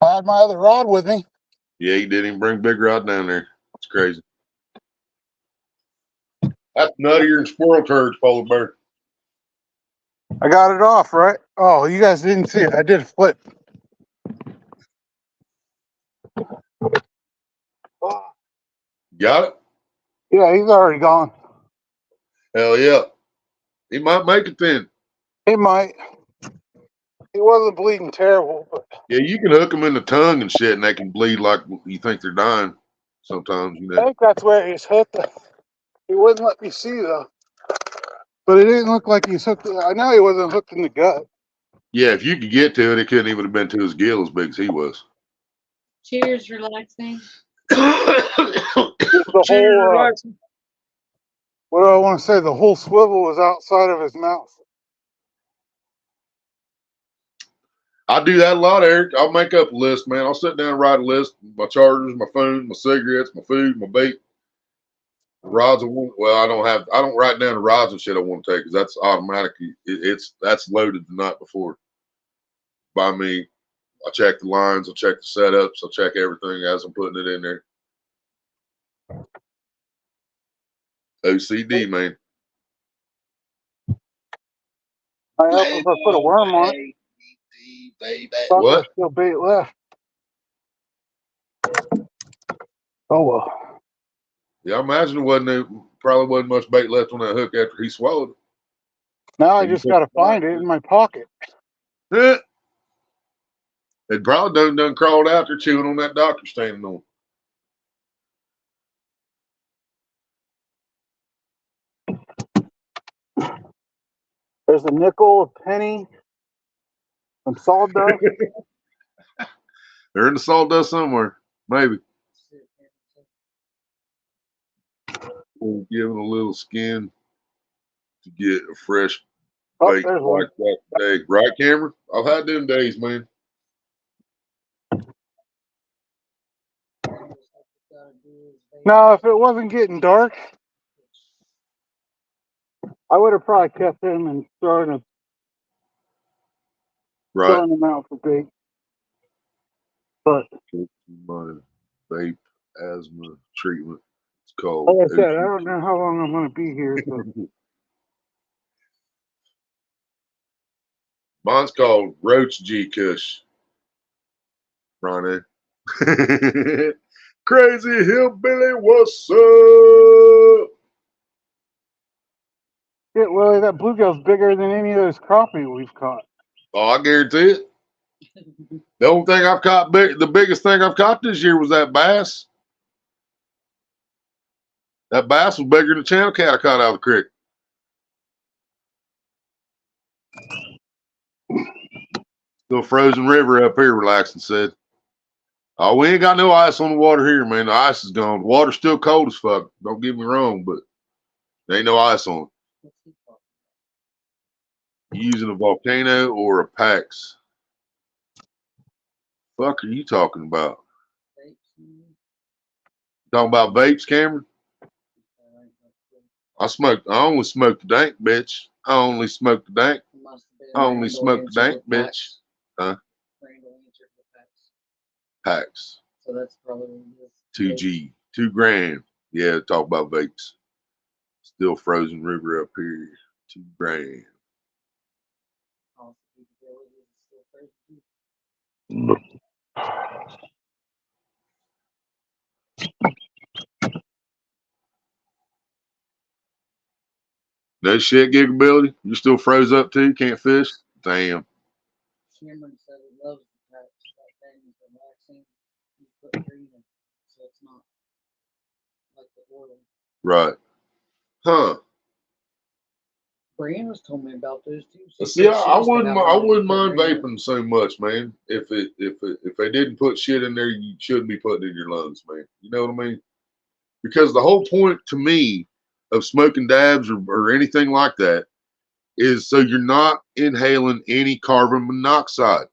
I had my other rod with me. Yeah, he didn't even bring big rod down there. It's crazy. That's nuttier than squirrel turds, Polarbear. I got it off, right? Oh, you guys didn't see it. I did a flip. Oh, Got it? yeah, he's already gone. Hell yeah. He might make it then. He might. He wasn't bleeding terrible, but Yeah, you can hook them in the tongue and shit, and they can bleed like you think they're dying sometimes, I think that's where he's hooked. He wouldn't let me see though. But it didn't look like he's hooked. I know he wasn't hooked in the gut. Yeah, if you could get to it, it couldn't even have been to his gill as big as he was. Cheers, relaxing. The Cheers, whole, relaxing. what do I want to say? The whole swivel was outside of his mouth. I do that a lot, Eric. I'll make up a list, man. I'll sit down and write a list. My chargers, my phone, my cigarettes, my food, my bait, the rods. I don't write down the rods and shit I want to take because that's automatically. That's loaded the night before by me. I check the lines. I check the setups. I check everything as I'm putting it in there. OCD, man. I help if I put a worm on it. Thought there was What? still bait left. Oh well. Yeah, I imagine probably wasn't much bait left on that hook after he swallowed Now I it. just got to find it in my pocket. It probably done crawled out there chewing on that doctor standing on. There's a nickel, a penny, some sawdust. They're in the sawdust somewhere, maybe. We'll give it a little skin to get a fresh Oh, bait there's one. like that day. Right, Cameron? I've had them days, man. Now, if it wasn't getting dark, I would have probably kept him and Right. throwing him out for bait. But My vape asthma treatment. It's like called. I said, I don't know how long I'm going to be here. So. Mine's called Roach G Kush. Ronnie. Crazy hillbilly, what's up? Yeah, Willie, that bluegill's bigger than any of those crappie we've caught. Oh, I guarantee it. The only thing I've caught, the biggest thing I've caught this year was that bass. That bass was bigger than the channel cat I caught out of the creek. Still frozen river up here, relaxing said. Oh, we ain't got no ice on the water here, man. The ice is gone. The water's still cold as fuck. Don't get me wrong, but there ain't no ice on it. You using a volcano or a PAX? Fuck are you talking about? Talking about vapes, Cameron? I only smoked the dank, bitch. I only smoked the dank. I only smoked the dank, bitch. Huh? PAX. So that's probably 2G. 2 grand. Yeah, talk about vapes. Still frozen river up here. 2 grand. No shit, Gigability. You still froze up too? Can't fish? Damn. Cameron said he loves the packs. That thing is relaxing. You put green in, so it's not like the oil. Right. Huh. Brian was telling me about those too. See, I wouldn't mind vaping so much, man. If they didn't put shit in there, you shouldn't be putting in your lungs, man. You know what I mean? Because the whole point to me of smoking dabs or anything like that is so you're not inhaling any carbon monoxide.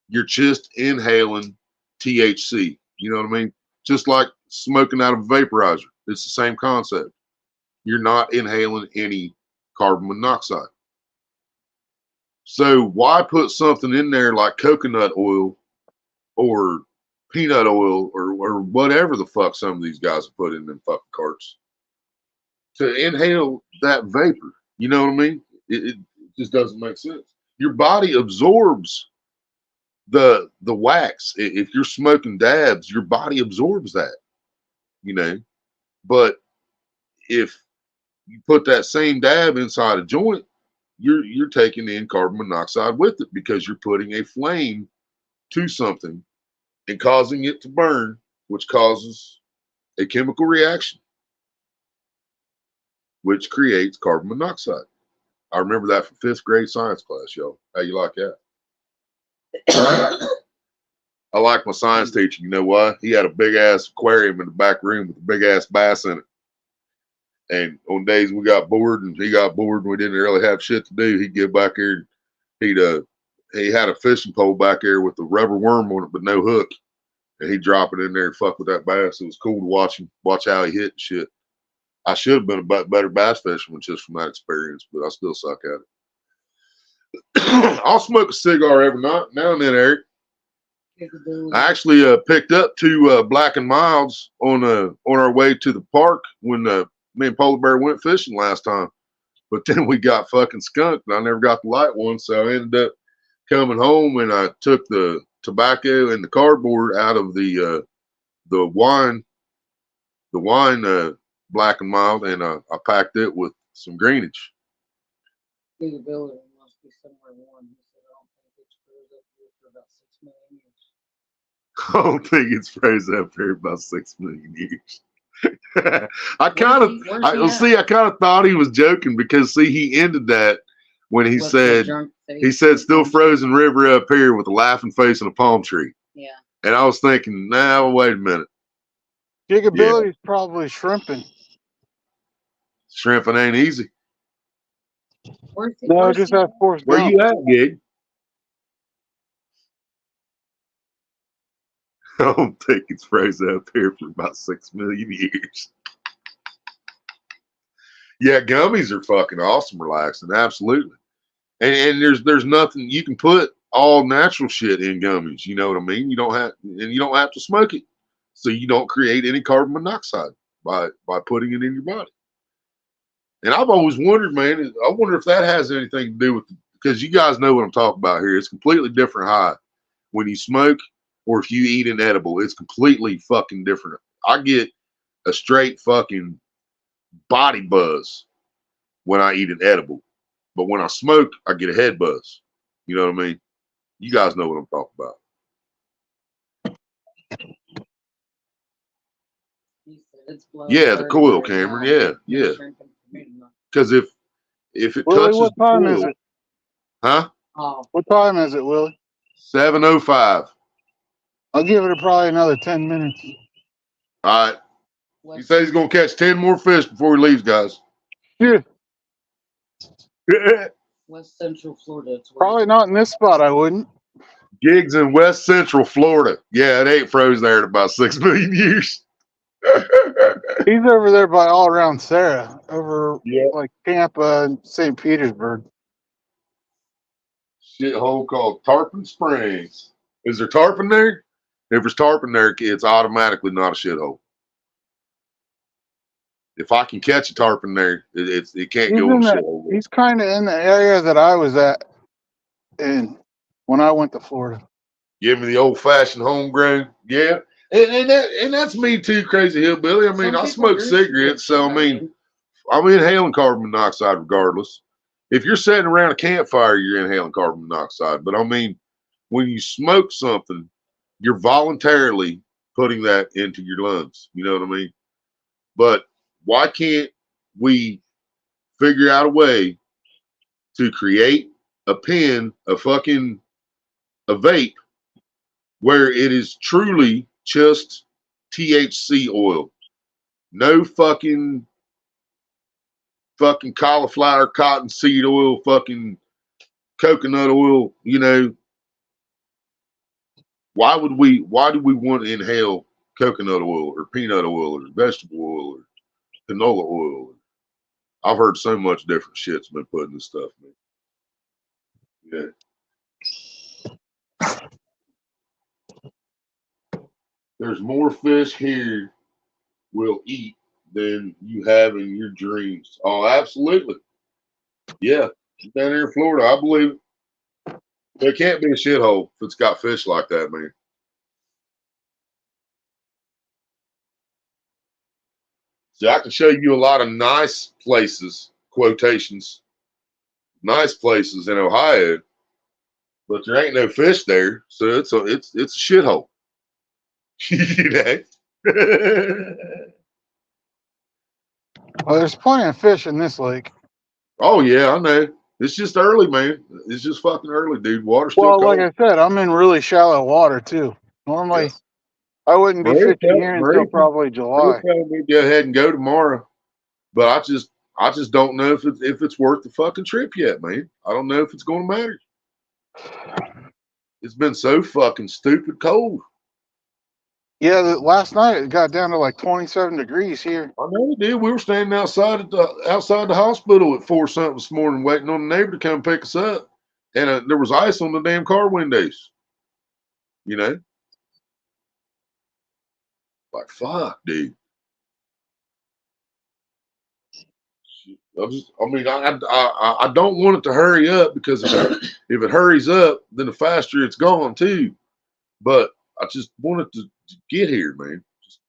You're just inhaling THC. You know what I mean? Just like smoking out of a vaporizer. It's the same concept. You're not inhaling any carbon monoxide. So why put something in there like coconut oil or peanut oil or whatever the fuck some of these guys have put in them fucking carts to inhale that vapor? You know what I mean? It just doesn't make sense. Your body absorbs the wax. If you're smoking dabs, your body absorbs that, you know. But if you put that same dab inside a joint, you're taking in carbon monoxide with it because you're putting a flame to something and causing it to burn, which causes a chemical reaction, which creates carbon monoxide. I remember that from 5th grade science class, y'all. How you like that? I like my science teacher. You know why? He had a big ass aquarium in the back room with a big ass bass in it. And on days we got bored and he got bored and we didn't really have shit to do, he'd get back here and he had a fishing pole back there with a rubber worm on it but no hook. And he'd drop it in there and fuck with that bass. It was cool to watch how he hit and shit. I should have been a better bass fisherman just from that experience, but I still suck at it. I'll smoke a cigar every night, now and then, Eric. I actually picked up 2 Black and Milds on our way to the park when me and Polarbear went fishing last time. But then we got fucking skunked, and I never got the light one, so I ended up coming home and I took the tobacco and the cardboard out of the wine, black and mild, and I packed it with some greenage. The ability must be somewhere warm. He said, I don't think it's froze up here for about 6 million years. I don't think it's frozen up here about 6 million years. Where's he See, at? I kind of thought he was joking because see, he ended that when he With the said drunk face he said and still palm tree? frozen river up here with a laughing face and a palm tree, Yeah. and I was thinking, nah, wait a minute, Gigability's probably shrimping. shrimping ain't easy. Where's he? No, Where's just he that at? Forrest Where Gump. you at, Gig? I don't think it's frozen up here for about 6 million years. Yeah, gummies are fucking awesome, relaxing, absolutely. And there's nothing you can put all natural shit in gummies. You know what I mean? You don't have to smoke it, so you don't create any carbon monoxide by putting it in your body. And I've always wondered, man. I wonder if that has anything to do with because you guys know what I'm talking about here. It's completely different high when you smoke or if you eat an edible. It's completely fucking different. I get a straight fucking body buzz when I eat an edible. But when I smoke, I get a head buzz. You know what I mean? You guys know what I'm talking about. He said it's blowing Yeah, the 30 coil, right Cameron. now. Yeah, It's yeah. shrinking for me tonight. Because if it Willie, touches what the time is coil, it? huh? Oh, What time is it, Willie? 7:05. I'll give it probably another 10 minutes. All right. He West, says he's gonna catch 10 more fish before he leaves, guys. Yeah, West Central Florida. It's where probably he's not in this spot. I wouldn't. Gigs in West Central Florida. Yeah, it ain't froze there in about 6 million years. He's over there by all around Sarah, over Yeah. like Tampa and St. Petersburg. Shithole called Tarpon Springs. Is there tarpon there? If there's tarpon there, it's automatically not a shithole. If I can catch a tarpon there, it can't He's go in in a that. shithole. He's kind of in the area that I was at in when I went to Florida. Give me the old fashioned homegrown. Yeah. And that's me too, crazy hillbilly. I mean, Some I people smoke do smoke cigarettes, so I mean, cigarette. I'm inhaling carbon monoxide regardless. If you're sitting around a campfire, you're inhaling carbon monoxide. But I mean, when you smoke something, you're voluntarily putting that into your lungs. You know what I mean? But why can't we figure out a way to create a pen, a vape, where it is truly just THC oil? No fucking cauliflower, cottonseed oil, fucking coconut oil, you know. Why do we want to inhale coconut oil or peanut oil or vegetable oil or canola oil? I've heard so much different shit's been put in this stuff, man. Yeah. There's more fish here we'll eat than you have in your dreams. Oh, absolutely. Yeah. Down here in Florida, I believe it. There can't be a shithole if it's got fish like that, man. See, I can show you a lot of nice places, quotations, nice places in Ohio, but there ain't no fish there, so it's a shithole. You know? Well, there's plenty of fish in this lake. Oh yeah, I know. It's just early, man. It's just fucking early, dude. Water's still Well, like cold. I said, I'm in really shallow water too. Normally, Yes. I wouldn't be fishing here until probably Marie July. told me to go ahead and go tomorrow, but I just don't know if it's worth the fucking trip yet, man. I don't know if it's going to matter. It's been so fucking stupid cold. Yeah, last night it got down to like 27 degrees here. I know it did. We were standing outside the hospital at 4 something this morning, waiting on the neighbor to come pick us up, and there was ice on the damn car windows. You know, like fuck, dude. I mean, I don't want it to hurry up because if it hurries up, then the faster it's gone too. But I just want it to get here, man. Just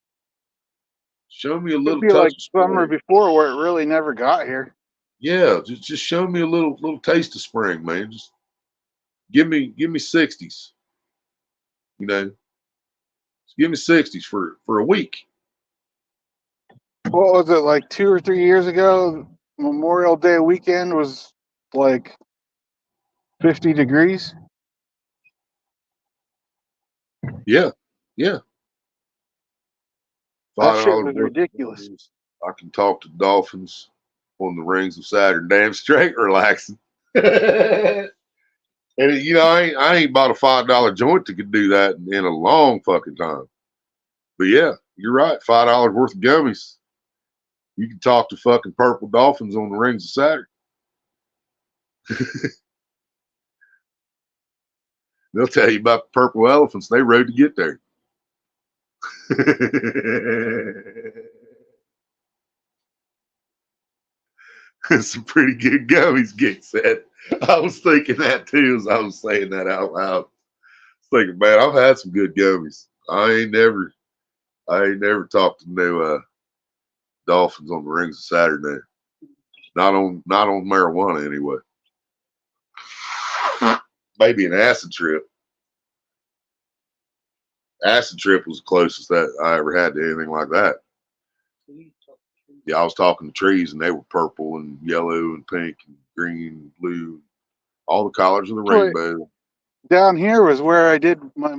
show me a It'd little be touch like of summer spring. before where it really never got here. Yeah, just show me a little taste of spring, man. Just give me 60s. You know, just give me 60s for a week. What was it, like 2 or 3 years ago? Memorial Day weekend was like 50 degrees. Yeah, yeah. That Five shit dollars was worth of ridiculous. things. I can talk to dolphins on the rings of Saturn. Damn straight relaxing. And I ain't bought a $5 joint that could do that in a long fucking time. But yeah, you're right. $5 worth of gummies. You can talk to fucking purple dolphins on the rings of Saturn. They'll tell you about the purple elephants they rode to get there. Some pretty good gummies, Gig said. I was thinking that too as I was saying that out loud. I was thinking, man, I've had some good gummies. I ain't never talked to no dolphins on the rings of Saturn. Not on marijuana anyway. Maybe an acid trip. Acid trip was the closest that I ever had to anything like that. Yeah, I was talking to trees and they were purple and yellow and pink and green and blue, all the colors of the Actually, rainbow. down here was where I did my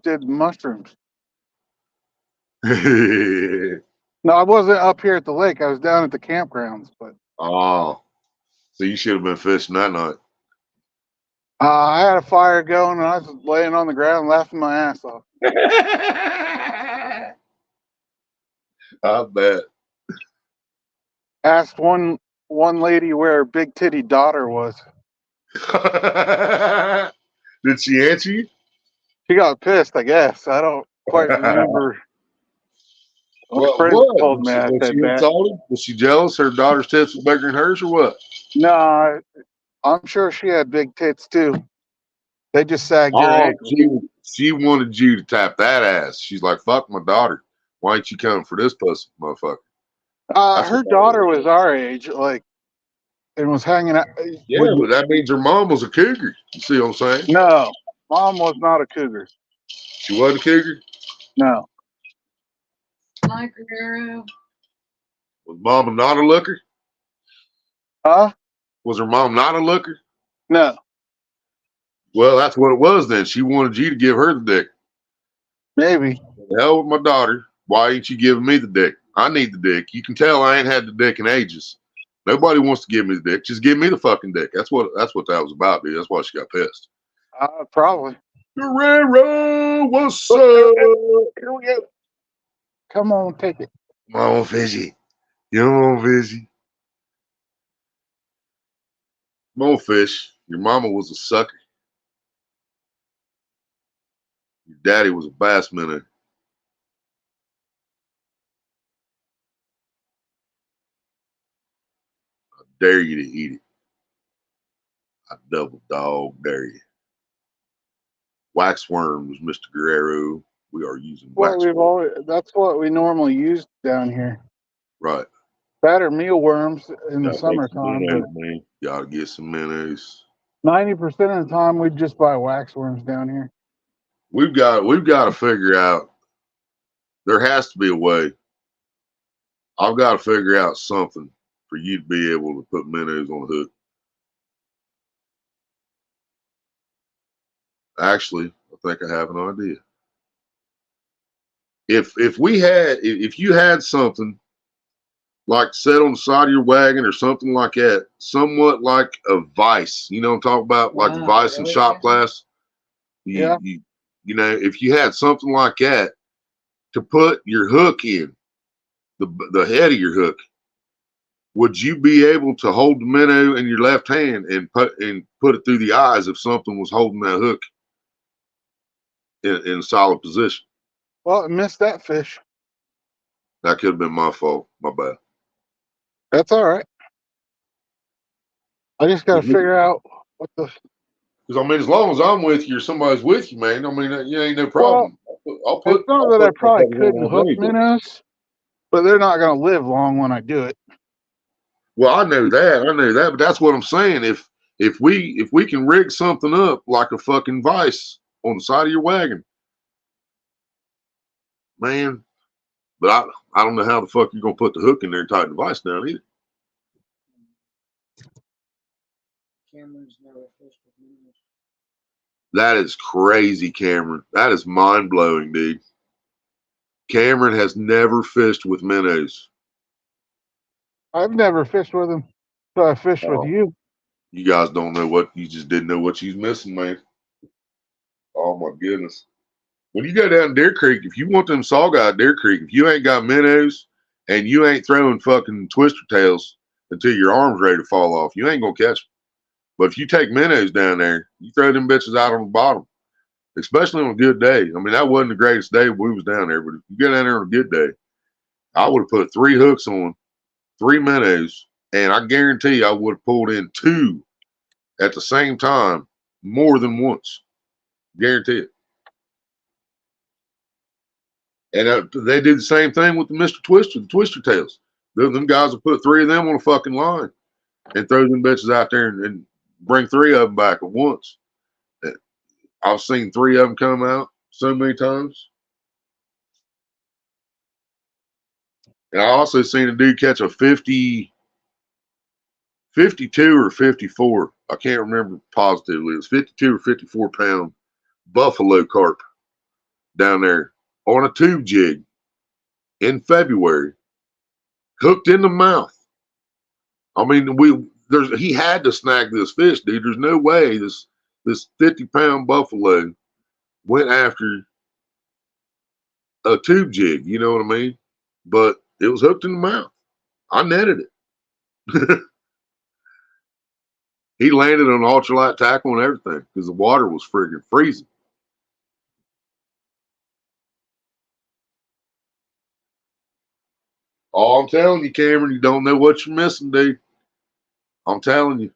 did mushrooms. No, I wasn't up here at the lake. I was down at the campgrounds, but Oh, so you should have been fishing that night. I had a fire going and I was laying on the ground laughing my ass off. I bet. Asked one lady where her big titty daughter was. Did she answer you? She got pissed, I guess. I don't quite remember. My Well, friends what? told Was me she, I was said she that. insulted? Was she jealous her daughter's tits were bigger than hers or what? No, I'm sure she had big tits too. They just sagged her Oh, ankles. she wanted you to tap that ass. She's like, fuck my daughter. Why ain't you coming for this pussy, motherfucker? That's what Her that was. daughter was our age, like, and was hanging out. Yeah, Would but that means her mom was a cougar. You see what I'm saying? no, mom was not a cougar. She wasn't a cougar. No, My Guerrero. Was mama not a looker? huh? Was her mom not a looker? No, Well, that's what it was then. She wanted you to give her the dick. maybe. The hell with my daughter. Why ain't you giving me the dick? I need the dick. You can tell I ain't had the dick in ages. Nobody wants to give me the dick. Just give me the fucking dick. That's what that was about, dude. That's why she got pissed. Probably. Guerrero, what's Look, up? here we go. Come on, take it. Come on, Fishy. Come on, Fishy. Come on, fish. Your mama was a sucker. Your daddy was a bass minnow. I dare you to eat it. I double dog dare you. Wax worms, Mr. Guerrero. We are using wax worms. That's what we normally use down here. Right. That or mealworms in the Gotta make some summertime, but minnows, man. Gotta get some minnows. 90% of the time we just buy waxworms down here. We've got to figure out. There has to be a way. I've got to figure out something for you to be able to put minnows on a hook. Actually, I think I have an idea. If you had something like set on the side of your wagon or something like that, somewhat like a vise, you know what I'm talking about, like the Wow, vise in really? shop class. Yeah. You know, if you had something like that to put your hook in, the head of your hook, would you be able to hold the minnow in your left hand and put it through the eyes if something was holding that hook in a solid position? Well, I missed that fish. That could have been my fault. My bad. That's all right. I just got to figure out what the. Because I mean, as long as I'm with you or somebody's with you, man, I mean, you ain't no Well, problem. I'll it's put not I'll that I put probably myself couldn't on hook anything. minnows, but they're not going to live long when I do it. Well, I know that, but that's what I'm saying. If we can rig something up like a fucking vise on the side of your wagon, man. But I don't know how the fuck you're gonna put the hook in there and tighten the vise down either. Cameron's never fished with minnows. That is crazy, Cameron. That is mind blowing, dude. Cameron has never fished with minnows. I've never fished with them, so I fished with Oh, you. you guys don't know what you just didn't know what you was missing, man. Oh my goodness. When you go down Deer Creek, if you want them sawguy at Deer Creek, if you ain't got minnows and you ain't throwing fucking twister tails until your arm's ready to fall off, you ain't gonna catch them. But if you take minnows down there, you throw them bitches out on the bottom, especially on a good day. I mean, that wasn't the greatest day we was down there, but if you get down there on a good day, I would have put 3 hooks on, 3 minnows, and I guarantee I would have pulled in 2 at the same time more than once. Guarantee it. And they did the same thing with the Mr. Twister, the Twister Tails. Them guys will put 3 of them on a fucking line and throw them bitches out there and bring 3 of them back at once. I've seen 3 of them come out so many times. And I also seen a dude catch a 52 or 54. I can't remember positively. It was 52 or 54 pound buffalo carp down there on a tube jig in February, hooked in the mouth. I mean, he had to snag this fish, dude. There's no way this 50-pound buffalo went after a tube jig. You know what I mean? But it was hooked in the mouth. I netted it. He landed on ultralight tackle and everything because the water was friggin' freezing. All I'm telling you, Cameron, you don't know what you're missing, dude. I'm telling you.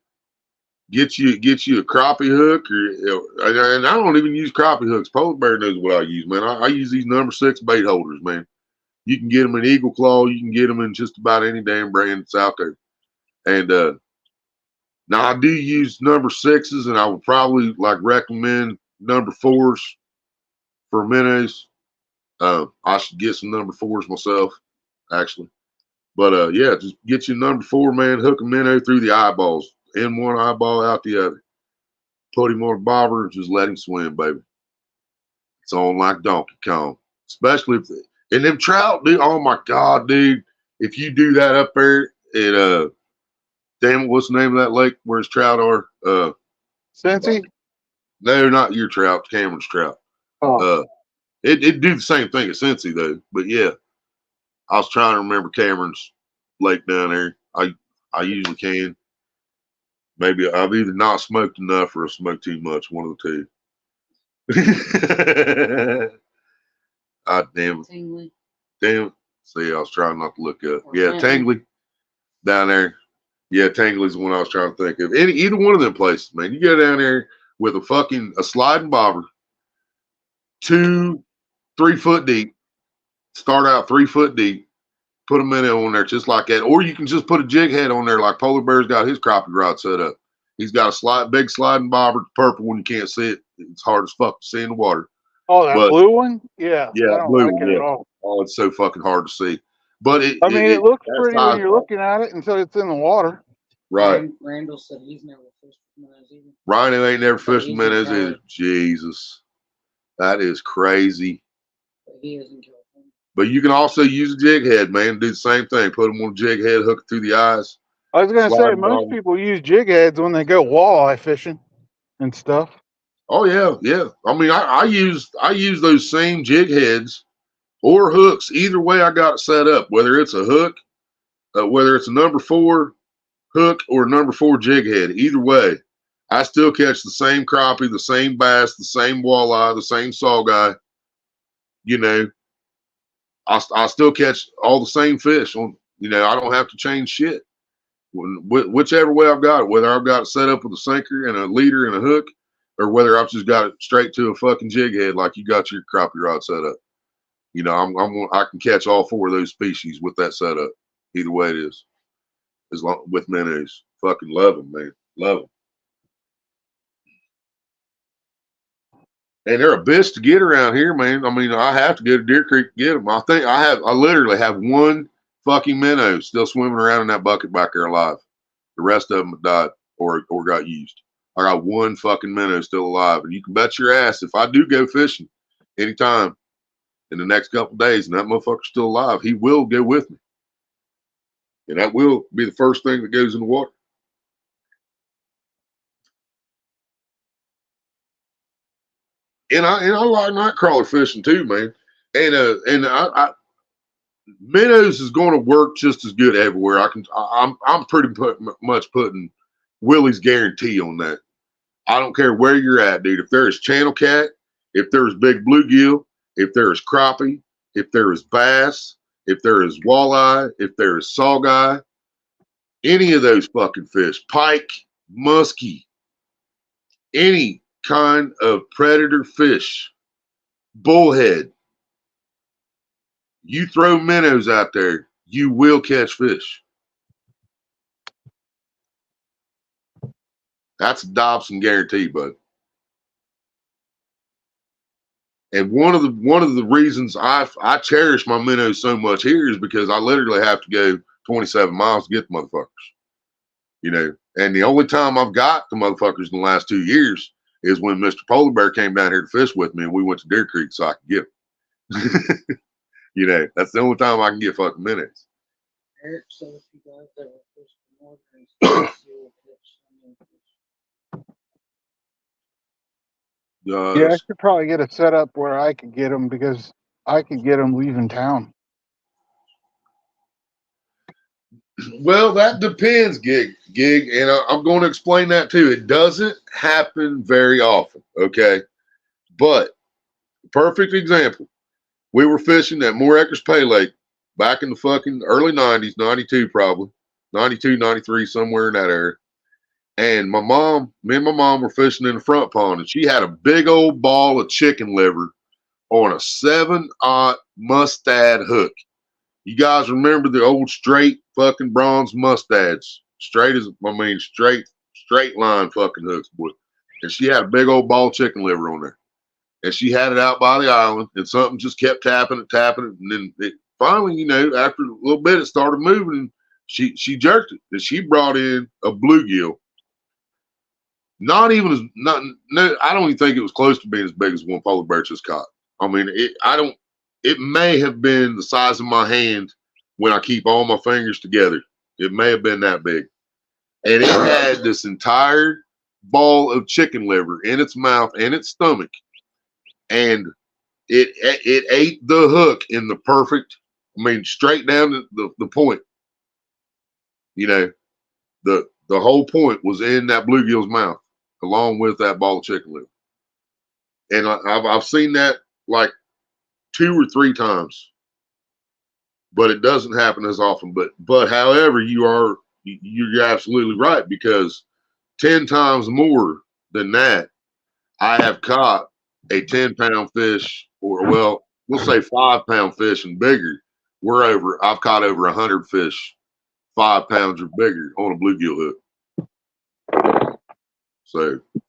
Get you a crappie hook, and I don't even use crappie hooks. Polarbear knows what I use, man. I use these number 6 bait holders, man. You can get them in Eagle Claw. You can get them in just about any damn brand that's out there. And now I do use number 6s, and I would probably like recommend number 4s for minnows. I should get some number 4s myself, actually. But yeah, just get your number 4, man. Hook a minnow through the eyeballs, in one eyeball, out the other. Put him on a bobber and just let him swim, baby. It's on like Donkey Kong. Especially if and them trout, dude. Oh my God, dude. If you do that up there at damn it, what's the name of that lake where his trout are? Cincy? No, not your trout, Cameron's trout. Oh, Uh it do the same thing at Cincy though. But yeah, I was trying to remember Cameron's lake down there. I usually can. Maybe I've either not smoked enough or I smoked too much, one of the two. God damn it. Tingly. Damn it. See, I was trying not to look up. Or Yeah, Fenton. Tangley down there. Yeah, Tangley's the one I was trying to think of. Either one of them places, man. You go down there with a sliding bobber, 2, 3 foot deep. Start out 3 foot deep. Put a minnow on there just like that. Or you can just put a jig head on there like Polarbear's got his crappie rod set up. He's got a big sliding bobber, purple one. You can't see it. It's hard as fuck to see in the water. oh, that But blue one? Yeah, yeah, I don't blue like one, it at yeah. all. Oh, it's so fucking hard to see. But I mean, it looks that pretty when size, you're looking at it until it's in the water. right. Randall said he's never fished with minnows either. Rhino ain't never But fished he's in minnows either. Cali. Jesus. That is crazy. But he is in California. But you can also use a jig head, man. Do the same thing. Put them on a jig head, hook it through the eyes. I was going to say, Slide them most on. people use jig heads when they go walleye fishing and stuff. Oh yeah, yeah. I mean, I use those same jig heads or hooks. Either way, I got it set up. Whether it's a hook, whether it's a number 4 hook or number 4 jig head. Either way, I still catch the same crappie, the same bass, the same walleye, the same sawguy. You know, I still catch all the same fish. I don't have to change shit. whichever way I've got it, whether I've got it set up with a sinker and a leader and a hook, or whether I've just got it straight to a fucking jig head like you got your crappie rod set up. You know, I can catch all four of those species with that setup. Either way it is, as long with minnows. Fucking love them, man. Love them. And they're a bitch to get around here, man. I mean, I have to go to Deer Creek to get them. I literally have one fucking minnow still swimming around in that bucket back there alive. The rest of them have died or got used. I got one fucking minnow still alive. And you can bet your ass if I do go fishing anytime in the next couple of days and that motherfucker's still alive, he will go with me. And that will be the first thing that goes in the water. And I like night crawler fishing too, man. And I minnows is going to work just as good everywhere. I'm pretty much putting Willie's guarantee on that. I don't care where you're at, dude. If there is channel cat, if there is big bluegill, if there is crappie, if there is bass, if there is walleye, if there is sawguy, any of those fucking fish, pike, muskie, any kind of predator fish, bullhead, you throw minnows out there, you will catch fish. That's a Dobson guarantee, bud. And one of the reasons I cherish my minnows so much here is because I literally have to go 27 miles to get the motherfuckers. You know, and the only time I've got the motherfuckers in the last 2 years is when Mr. Polarbear came down here to fish with me and we went to Deer Creek so I could get them. You know, that's the only time I can get fucking minnows. Eric said if you guys ever fish the northern states, you'll catch some fish. Yeah, I could probably get a setup where I could get them because I could get them leaving town. Well, that depends, gig, and I'm going to explain that too. It doesn't happen very often, okay? But perfect example, we were fishing at Moore Acres Pay Lake back in the fucking early 90s, 92 probably, 92, 93, somewhere in that area. And me and my mom were fishing in the front pond, and she had a big old ball of chicken liver on a 7/0 mustad hook. You guys remember the old straight fucking bronze mustads? Straight line fucking hooks, boy. And she had a big old ball of chicken liver on there. And she had it out by the island, and something just kept tapping it, and then it finally, you know, after a little bit, it started moving, and she jerked it, and she brought in a bluegill. Not even as not no, I don't even think it was close to being as big as one polar bear just caught. I mean, it may have been the size of my hand when I keep all my fingers together. It may have been that big. And it had this entire ball of chicken liver in its mouth and its stomach. And it ate the hook in the perfect, I mean, straight down the point. You know, the whole point was in that bluegill's mouth, along with that ball of chicken liver. And I've seen that like 2 or 3 times, but it doesn't happen as often. But however, you're absolutely right, because 10 times more than that, I have caught a 10-pound fish, or well, we'll say 5-pound fish and bigger. I've caught over 100 fish 5 pounds or bigger on a bluegill hook. So a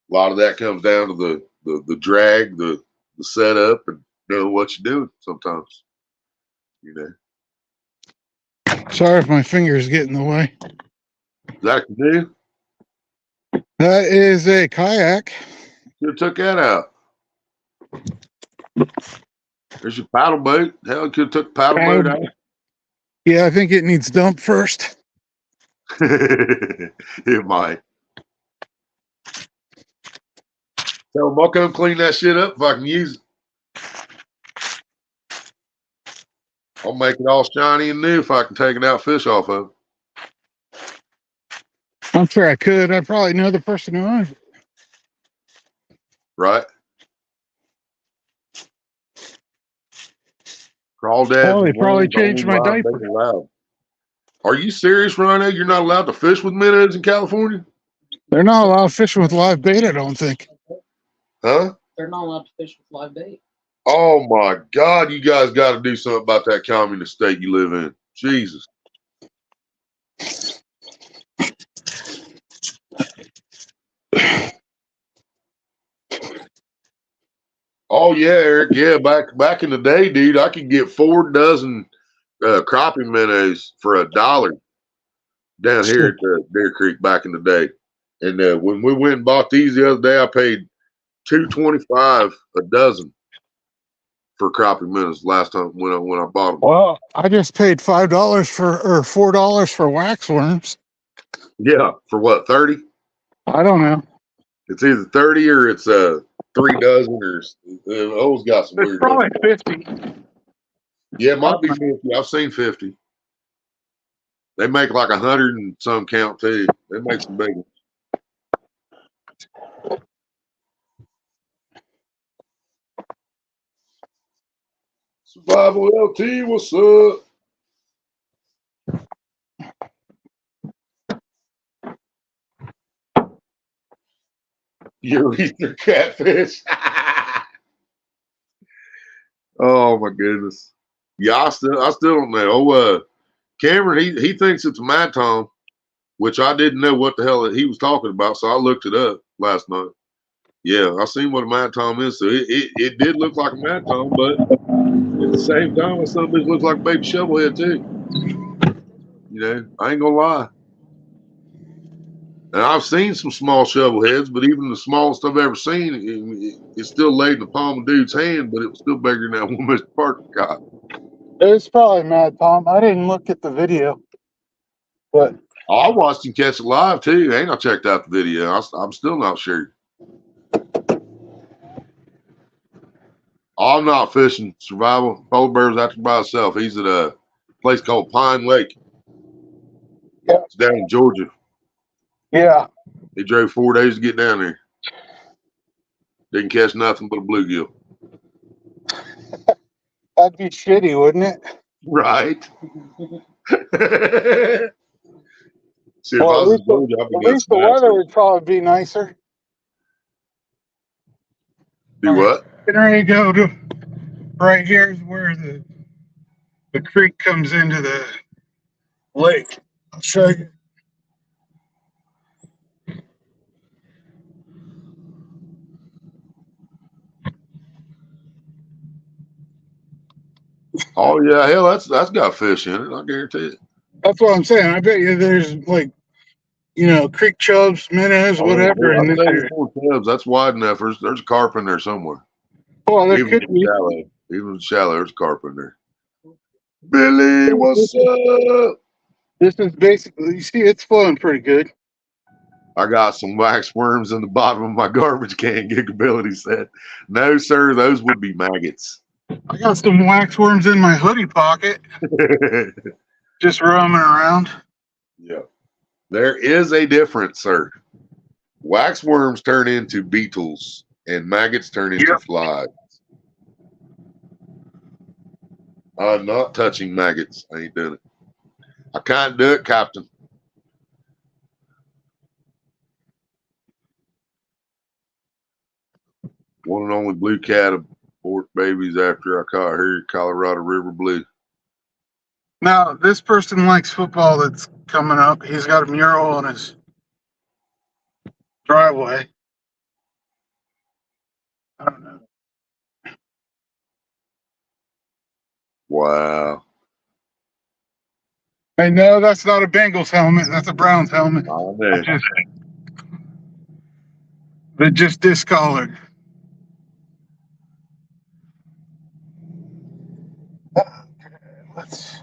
lot of that comes down to the drag, the setup, and knowing what you're doing sometimes. You know. Sorry if my fingers get in the way. Is that a canoe? That is a kayak. You took that out. There's your paddle boat. Hell, you could have took the paddle boat out. Yeah, I think it needs dumped first. It might. Tell them I'll come clean that shit up if I can use it. I'll make it all shiny and new if I can take it out fish off of it. I'm sure I could. I probably know the person who owns it. Right? Crawdad. Oh, they probably changed my diaper. Are you serious, Rhino? You're not allowed to fish with minnows in California? They're not allowed fishing with live bait, I don't think. Huh? They're not allowed to fish with live bait. Oh my God, you guys got to do something about that communist state you live in. Jesus. Oh yeah, Eric. Yeah, back in the day, dude, I could get 4 dozen crappie minnows for $1 down here at the Deer Creek back in the day. And when we went and bought these the other day, I paid $2.25 a dozen for crappie minnows last time when I bought them. Well, I just paid $5 or $4 for wax worms. Yeah, for what, 30? I don't know. It's either 30 or it's 3 dozen or always got some It's weird probably numbers. 50. Yeah, it might be 50. I've seen 50. They make like 100 and some count too. They make some big ones. Survival LT, what's up? Urethra catfish. Oh my goodness. Yeah, I still don't know. Cameron, he thinks it's a mad tom, which I didn't know what the hell he was talking about, so I looked it up last night. Yeah, I seen what a mad tom is. So it did look like a mad tom, but at the same time, some bitch looks like a baby shovelhead too. You know, I ain't gonna lie. And I've seen some small shovelheads, but even the smallest I've ever seen, it's still laid in the palm of dude's hand, but it was still bigger than that one Mr. Parker got. It's probably Mad Tom. I didn't look at the video, but I watched him catch it live too. Ain't I checked out the video? I'm still not sure. I'm not fishing survival. Polarbear's out there by himself. He's at a place called Pine Lake. yeah, It's down in Georgia. yeah. He drove 4 days to get down there. Didn't catch nothing but a bluegill. That'd be shitty, wouldn't it? Right. See, if I Well, was in Georgia, I'd be at getting least some the ass. weather would probably be nicer. Do what? Getting ready to go to right here is where the creek comes into the lake. I'll show you. Oh yeah, hell, that's got fish in it. I guarantee it. That's what I'm saying. I bet you there's like, creek chubs, minnows, whatever in I'd this say area. there's 4 tubs. That's wide enough. There's a carp in there somewhere. Well, there Even could in be. shallow. Even in shallow, there's a carp in there. Billy, what's up? This is basically, you see, it's flowing pretty good. I got some wax worms in the bottom of my garbage can, Gigability said. No, sir, those would be maggots. I got some wax worms in my hoodie pocket, just roaming around. Yeah. There is a difference, sir. Wax worms turn into beetles and maggots turn into flies. I'm not touching maggots. I ain't doing it. I can't do it, Captain. One and only blue cat abort babies after I caught her at Colorado River Blue. Now, this person likes football that's coming up. He's got a mural on his driveway. I don't know. Wow. Hey, no, that's not a Bengals helmet. That's a Browns helmet. I know. They're just discolored. Let's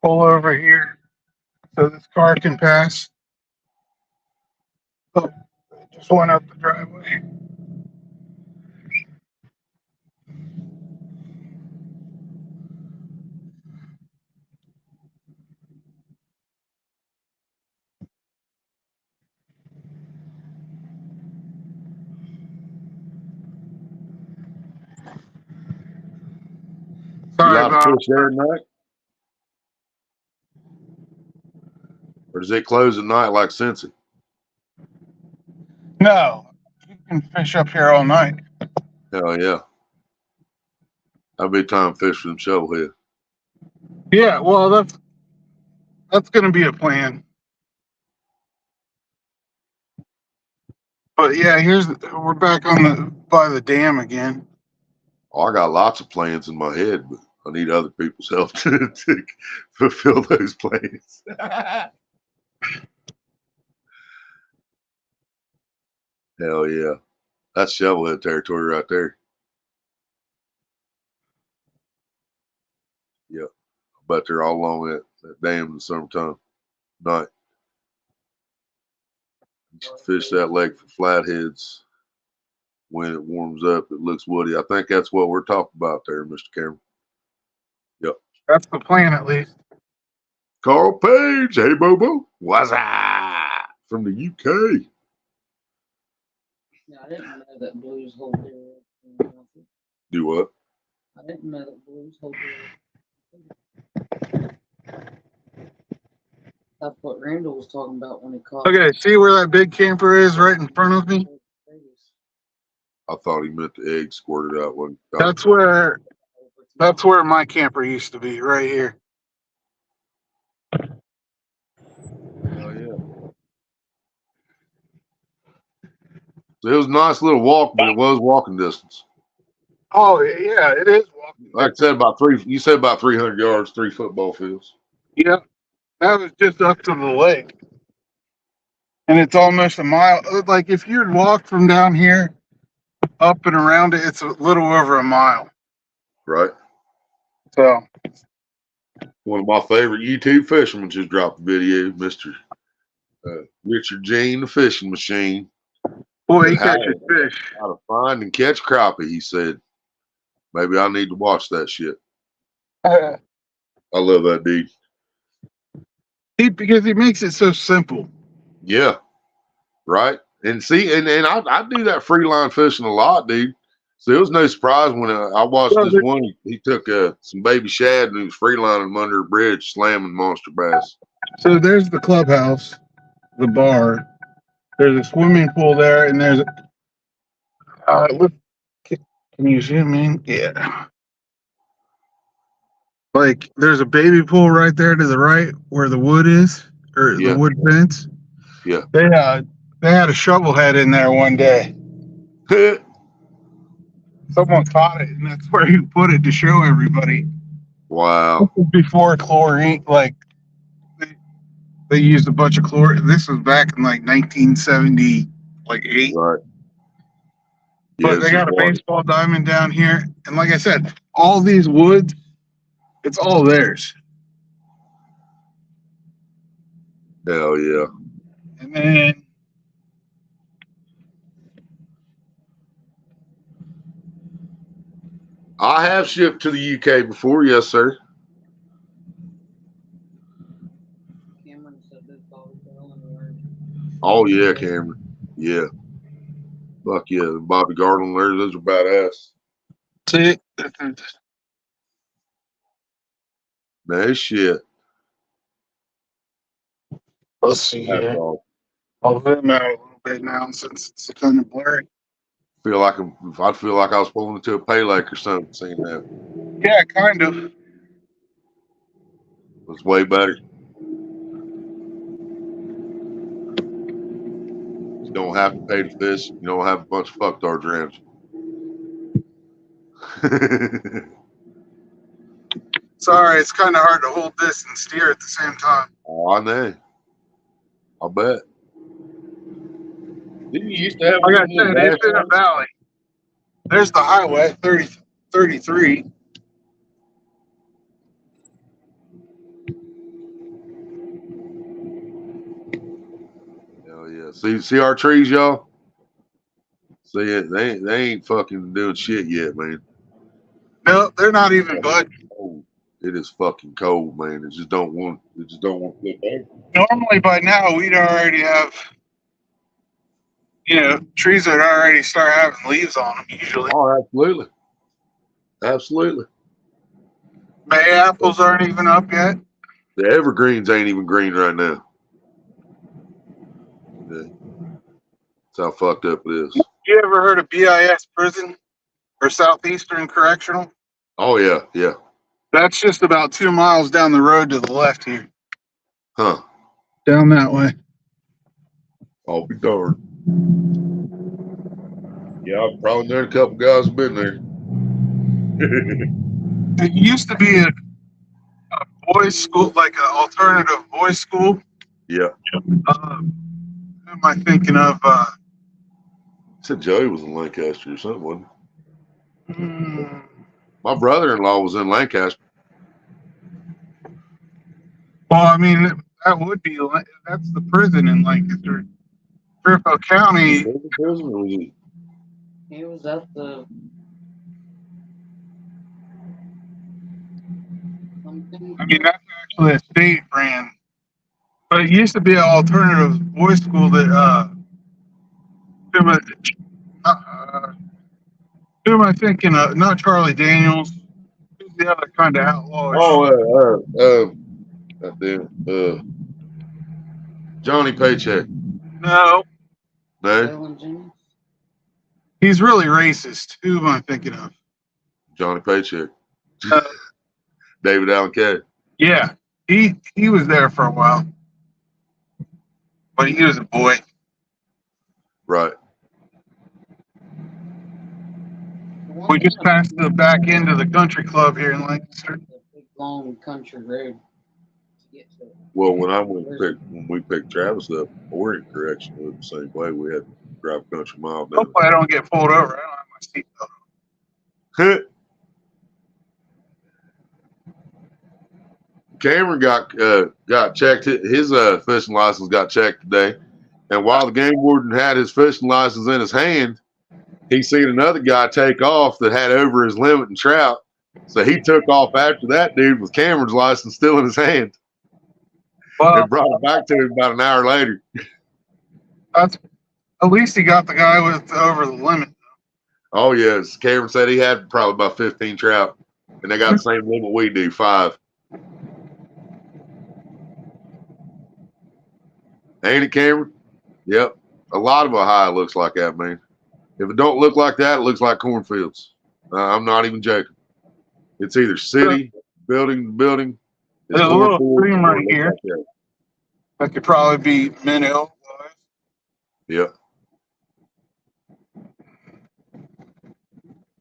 pull over here so this car can pass. Oh, just went up the driveway. You Sorry like to about fish there tonight? does it close at night like Cincy? No, you can fish up here all night. Hell yeah. That'd be time to fish for them shovelhead. Yeah, well, that's going to be a plan. But yeah, we're back by the dam again. Oh, I got lots of plans in my head, but I need other people's help to fulfill those plans. Hell yeah. That's shovelhead territory right there. Yep. I bet they're all along that dam in the summertime. Night. Fish that lake for flatheads. When it warms up, it looks woody. I think that's what we're talking about there, Mr. Cameron. Yep. That's the plan, at least. Carl Page. Hey, Bobo. What's up? From the UK. Yeah, I didn't know that blues hold their. Do what? I didn't know that blues hold their. That's what Randall was talking about when he caught. Okay, see where that big camper is right in front of me? I thought he meant the egg squirted out when. That's where my camper used to be, right here. Hell yeah. So it was a nice little walk, but it was walking distance. Oh yeah, it is walking. Like I said, you said about 300 yards, 3 football fields. Yeah, that was just up to the lake. And it's almost a mile. Like if you'd walk from down here up and around it, it's a little over a mile. Right. So one of my favorite YouTube fishermen just dropped a video, Mr. Richard Jean, the fishing machine. boy, he catches fish. How to find and catch crappie, he said. Maybe I need to watch that shit. I love that dude. Because he makes it so simple. Yeah. Right. And see, and I do that free line fishing a lot, dude. So it was no surprise when I watched this one. He took some baby shad and he was free lining them under a bridge, slamming monster bass. So there's the clubhouse, the bar. There's a swimming pool there, and there's can you zoom in? Yeah. Like there's a baby pool right there to the right where the wood is, or the wood fence. Yeah. They had a shovel head in there one day. Someone caught it, and that's where you put it to show everybody. Wow. Before chlorine, like they used a bunch of chlorine. This was back in like 1978. Right. But they got a baseball diamond down here, and like I said, all these woods, it's all theirs. Hell yeah. And then I have shipped to the UK before, yes, sir. Cameron said this Bobby Garland. Oh yeah, Cameron. Yeah. Fuck yeah. Bobby Garland, those are badass. see, No shit. let's see here. I'll zoom out a little bit now since it's kind of blurry. I'd feel like I was pulling into a pay lake or something, seeing that. Yeah, kind of. It was way better. You don't have to pay to fish. You don't have a bunch of fucktards around you. Sorry, it's kind of hard to hold this and steer at the same time. Oh, I know. I bet. Didn't you used to have? Like I said, it's in a valley. There's the highway, 33. Hell yeah. See our trees, y'all? See it? They ain't fucking doing shit yet, man. No, they're not even budging. It is fucking cold, man. It just don't want to flip over. Normally by now we'd already have, trees that already start having leaves on them usually. Oh, absolutely. Absolutely. May apples aren't even up yet. The evergreens ain't even green right now. Yeah. That's how fucked up it is. You ever heard of BIS prison or Southeastern Correctional? Oh yeah, yeah. That's just about 2 miles down the road to the left here. Huh. Down that way. I'll be darned. Yeah, I've probably known a couple guys who've been there. It used to be a boys' school, like an alternative boys' school. Yeah. Who am I thinking of? Said Joey was in Lancaster or something, wasn't he? Hmm, My brother-in-law was in Lancaster. well, I mean, that would be, that's the prison in Lancaster. Fairfield County. Was he in prison or was he? He was at the something. I mean, that's actually a state brand. But it used to be an alternative boys' school that, who am I thinking of? Not Charlie Daniels. Who's the other kind of outlaw? Oh, Johnny Paycheck. No, No, Waylon Jennings. he's really racist. Who am I thinking of? Johnny Paycheck. Uh, David Allen Kay. yeah, he was there for a while, but he was a boy. Right. We just passed the back end of the country club here in Lancaster. The big long country road to get to it. Well, when we picked Travis up, Orient Correction was the same way. We had to drive a country mile down. Hopefully, I don't get pulled over. I don't have my seatbelt on. Cameron got checked. His fishing license got checked today, and while the game warden had his fishing license in his hand, he seen another guy take off that had over his limit in trout. So he took off after that dude with Cameron's license still in his hand, Well, and brought it back to him about an hour later. that's at least he got the guy with over the limit. Oh yes, Cameron said he had probably about 15 trout, and they got the same limit we do, 5. Ain't it, Cameron? Yep. A lot of Ohio looks like that, man. If it don't look like that, it looks like cornfields. I'm not even joking. It's either city, building to building. It's There's a little cornfields, stream or it right looks here. like that. That could probably be Minnow. Yep.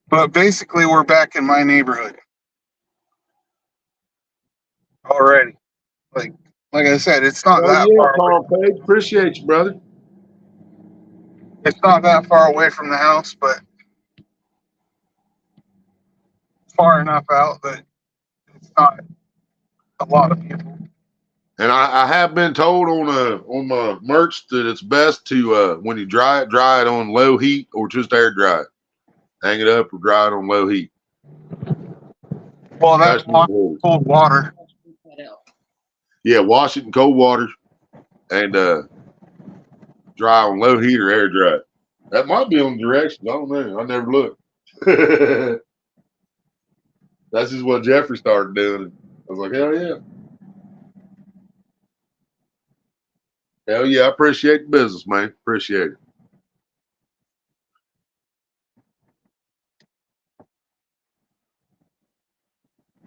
But basically, we're back in my neighborhood already. Like I said, it's not Oh that yeah, far away. Carl Page. Appreciate you, brother. It's not that far away from the house, but far enough out that it's not a lot of people. And I have been told on my merch that it's best to when you dry it on low heat or just air dry it. Hang it up or dry it on low heat. Well, that's Cold. cold water. Yeah, wash it in cold water and dry on low heat or air dry it. That might be on directions. I don't know. I never looked. That's just what Jeffrey started doing. I was like, hell yeah. Hell yeah, I appreciate the business, man. Appreciate it.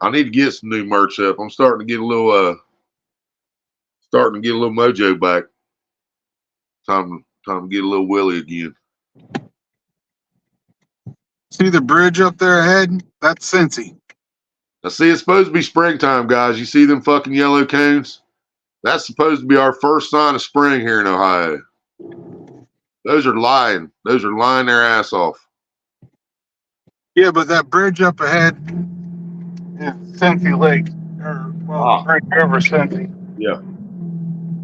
I need to get some new merch up. I'm starting to get a little mojo back. Time to get a little willy again. See the bridge up there ahead? That's Cincy. Now see, it's supposed to be springtime, guys. You see them fucking yellow cones? That's supposed to be our first sign of spring here in Ohio. Those are lying. Those are lying their ass off. Yeah, but that bridge up ahead is Cincy Lake, or right over Cincy. Yeah.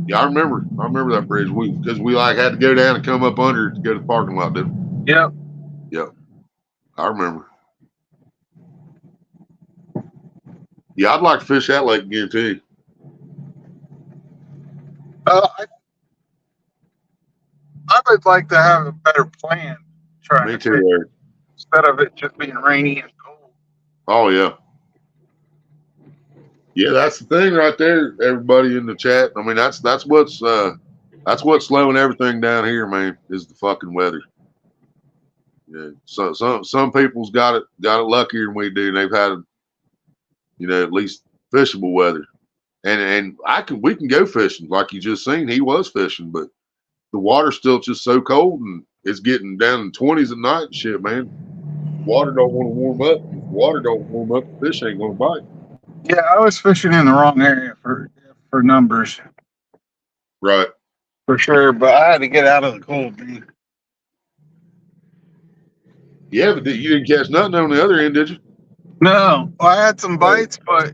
Yeah, I remember that bridge. Because we like had to go down and come up under it to go to the parking lot, didn't we? Yep. Yep. I remember. Yeah, I'd like to fish that lake again too. I would like to have a better plan. Me too, Eric. Instead of it just being rainy and cold. Oh yeah. Yeah, that's the thing right there, everybody in the chat. I mean, that's what's That's what's slowing everything down here, man, is the fucking weather. Yeah. So some people's got it luckier than we do. They've had, at least fishable weather. And we can go fishing like you just seen. He was fishing, but the water's still just so cold and it's getting down in the 20s at night and shit, man. Water don't want to warm up. If water don't warm up, the fish ain't gonna bite. Yeah, I was fishing in the wrong area for numbers Right. for sure, but I had to get out of the cold, man. Yeah, but you didn't catch nothing on the other end, did you? No, I had some bites, but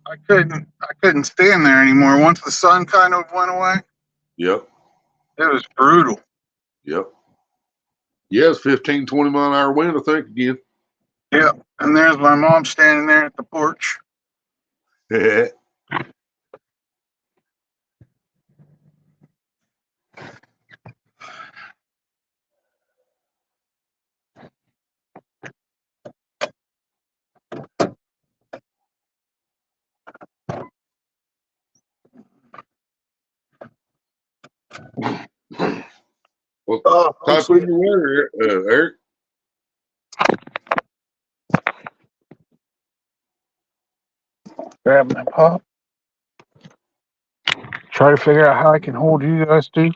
I couldn't stand there anymore. Once the sun kind of went away, Yep. it was brutal. Yep. Yeah, it's 15, 20 mile an hour wind, I think, again. Yeah, and there's my mom standing there at the porch. Well, Oh, type in your weather, Eric. grab my pop. Try to figure out how I can hold you guys too.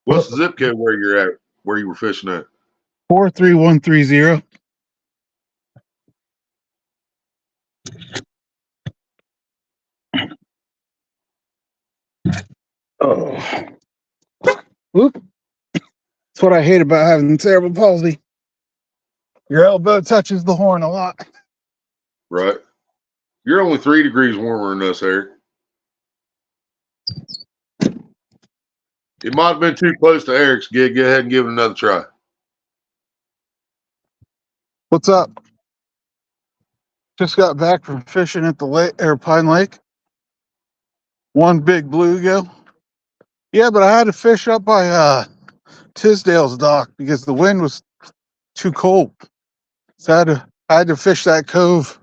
What's the zip code where you're at, where you were fishing at? 43130. Oh, whoop. That's what I hate about having cerebral palsy. Your elbow touches the horn a lot. Right. You're only 3 degrees warmer than us, Eric. It might have been too close to Eric's gig. Go ahead and give it another try. What's up? Just got back from fishing at the lake, or Pine Lake. One big bluegill. Yeah, but I had to fish up by Tisdale's dock because the wind was too cold. So I had to fish that cove.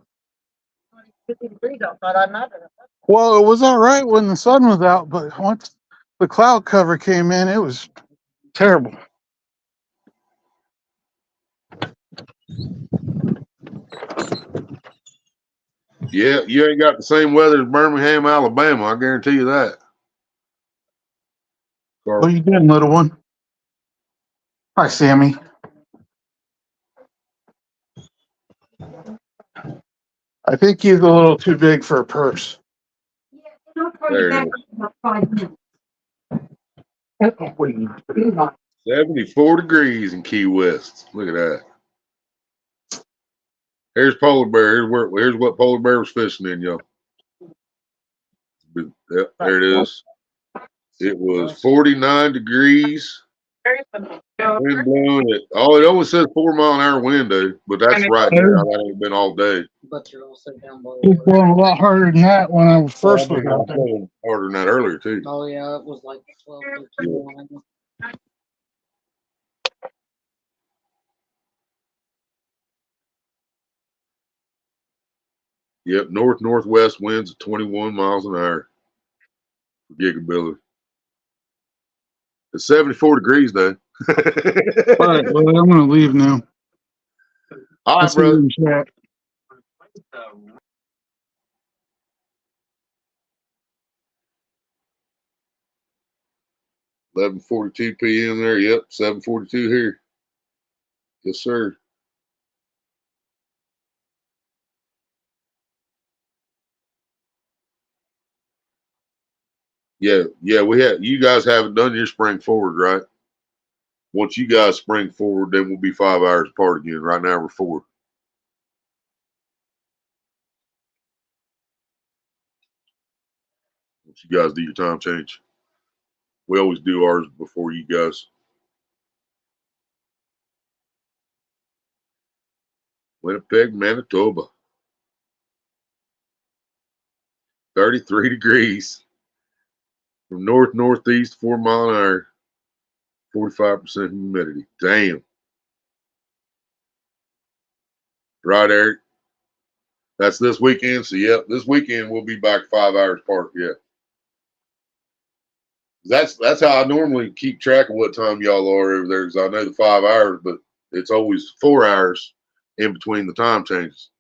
Well, it was all right when the sun was out, but once the cloud cover came in, it was terrible. Yeah, you ain't got the same weather as Birmingham, Alabama. I guarantee you that. What are you doing, little one? Hi, Sammy. I think he's a little too big for a purse. There it is. 74 degrees in Key West. Look at that. Here's Polar Bear. Here's what Polar Bear was fishing in, y'all. Yep, there it is. It was 49 degrees. Wind blowing it. Oh, it only says 4 mile an hour wind, though, but that's right now. That ain't been all day. But you're also down below. It's blowing a lot harder than that when I first was out there. Harder than that earlier, too. Oh, yeah, it was like 12, 13 Yeah. Yep, northwest winds at 21 miles an hour for gigability. It's 74 degrees, though. All right, well, I'm going to leave now. All right, brother. 11:42 p.m. there. Yep, 7:42 here. Yes, sir. Yeah. You guys haven't done your spring forward, right? Once you guys spring forward, then we'll be 5 hours apart again. Right now we're 4. Once you guys do your time change, we always do ours before you guys. Winnipeg, Manitoba. 33 degrees. From northeast, 4 mile an hour. 45% humidity. Damn. Right, Eric? That's this weekend. So, yep, this weekend we'll be back 5 hours apart. Yeah. That's how I normally keep track of what time y'all are over there, because I know the 5 hours, but it's always 4 hours in between the time changes.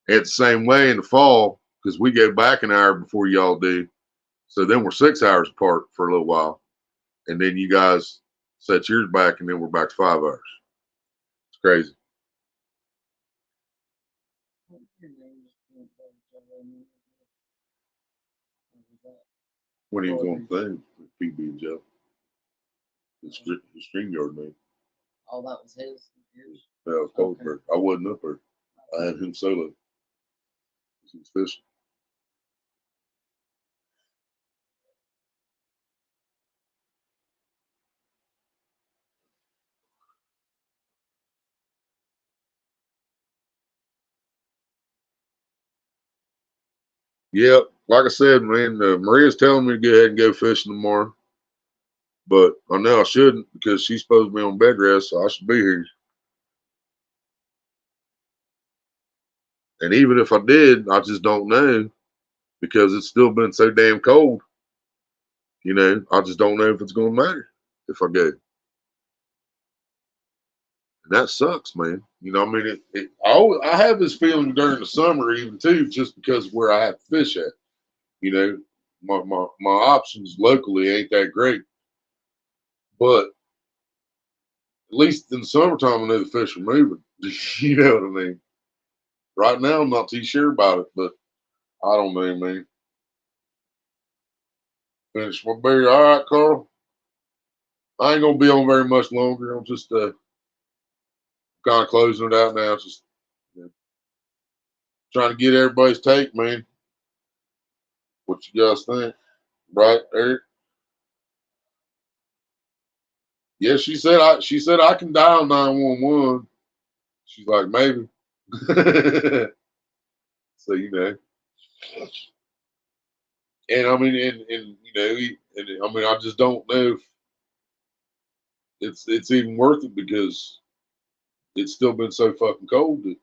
It's the same way in the fall, because we go back an hour before y'all do. So then we're 6 hours apart for a little while. And then you guys set yours back, and then we're back to 5 hours. It's crazy. When he was on the thing, PB and Joe. The StreamYard name. Oh, that was his. Yours? Yeah, it was Polarbear. I wasn't up there. I had him solo. He was fishing. Yep. Like I said, man, Maria's telling me to go ahead and go fishing tomorrow. But I know I shouldn't, because she's supposed to be on bed rest, so I should be here. And even if I did, I just don't know, because it's still been so damn cold. You know, I just don't know if it's going to matter if I go. And that sucks, man. You know, I mean, I have this feeling during the summer, even too, just because of where I have to fish at. You know, my options locally ain't that great. But at least in the summertime, I know the fish are moving. You know what I mean? Right now, I'm not too sure about it, but I don't know, man. Finish my beer. All right, Carl. I ain't gonna be on very much longer. I'm just kind of closing it out now. Just trying to get everybody's take, man. What you guys think? Right, Eric? Yeah, she said I can dial 911. She's like, maybe. So, you know. And I mean, and you know, and, I mean, I just don't know if it's even worth it, because it's still been so fucking cold that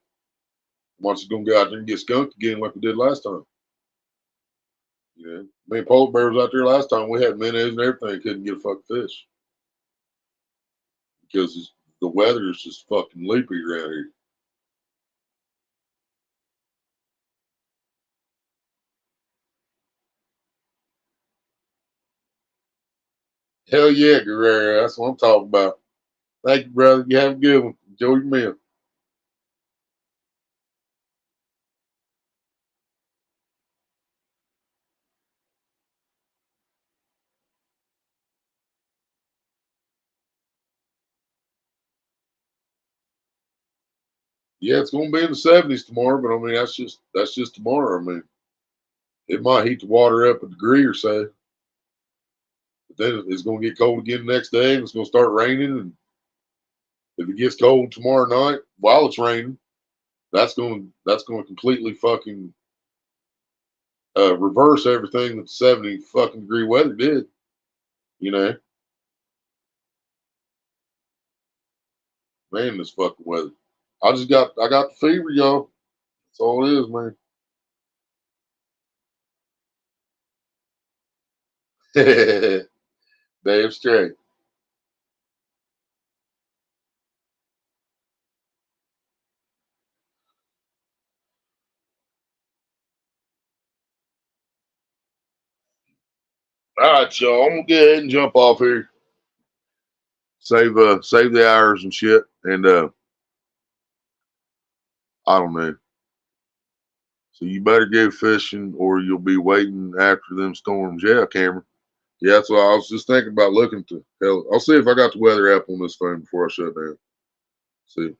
once it's gonna go out there and get skunked again like we did last time. You know, me and Polarbear was out there last time. We had minnows and everything, couldn't get a fucking fish because the weather is just fucking loopy around here. Hell yeah, Guerrero. That's what I'm talking about. Thank you, brother. You have a good one. Enjoy your meal. Yeah, it's gonna be in the 70s tomorrow, but I mean that's just tomorrow. I mean, it might heat the water up a degree or so, but then it's gonna get cold again the next day, and it's gonna start raining. And if it gets cold tomorrow night while it's raining, that's gonna completely fucking reverse everything that 70 fucking degree weather did. You know, man, this fucking weather. I got the fever, y'all. That's all it is, man. Damn straight. All right, y'all. I'm gonna go ahead and jump off here. Save the hours and shit. And I don't know. So you better go fishing, or you'll be waiting after them storms. Yeah, Cameron. Yeah, that's what I was just thinking about looking to. Hell, I'll see if I got the weather app on this phone before I shut down. See.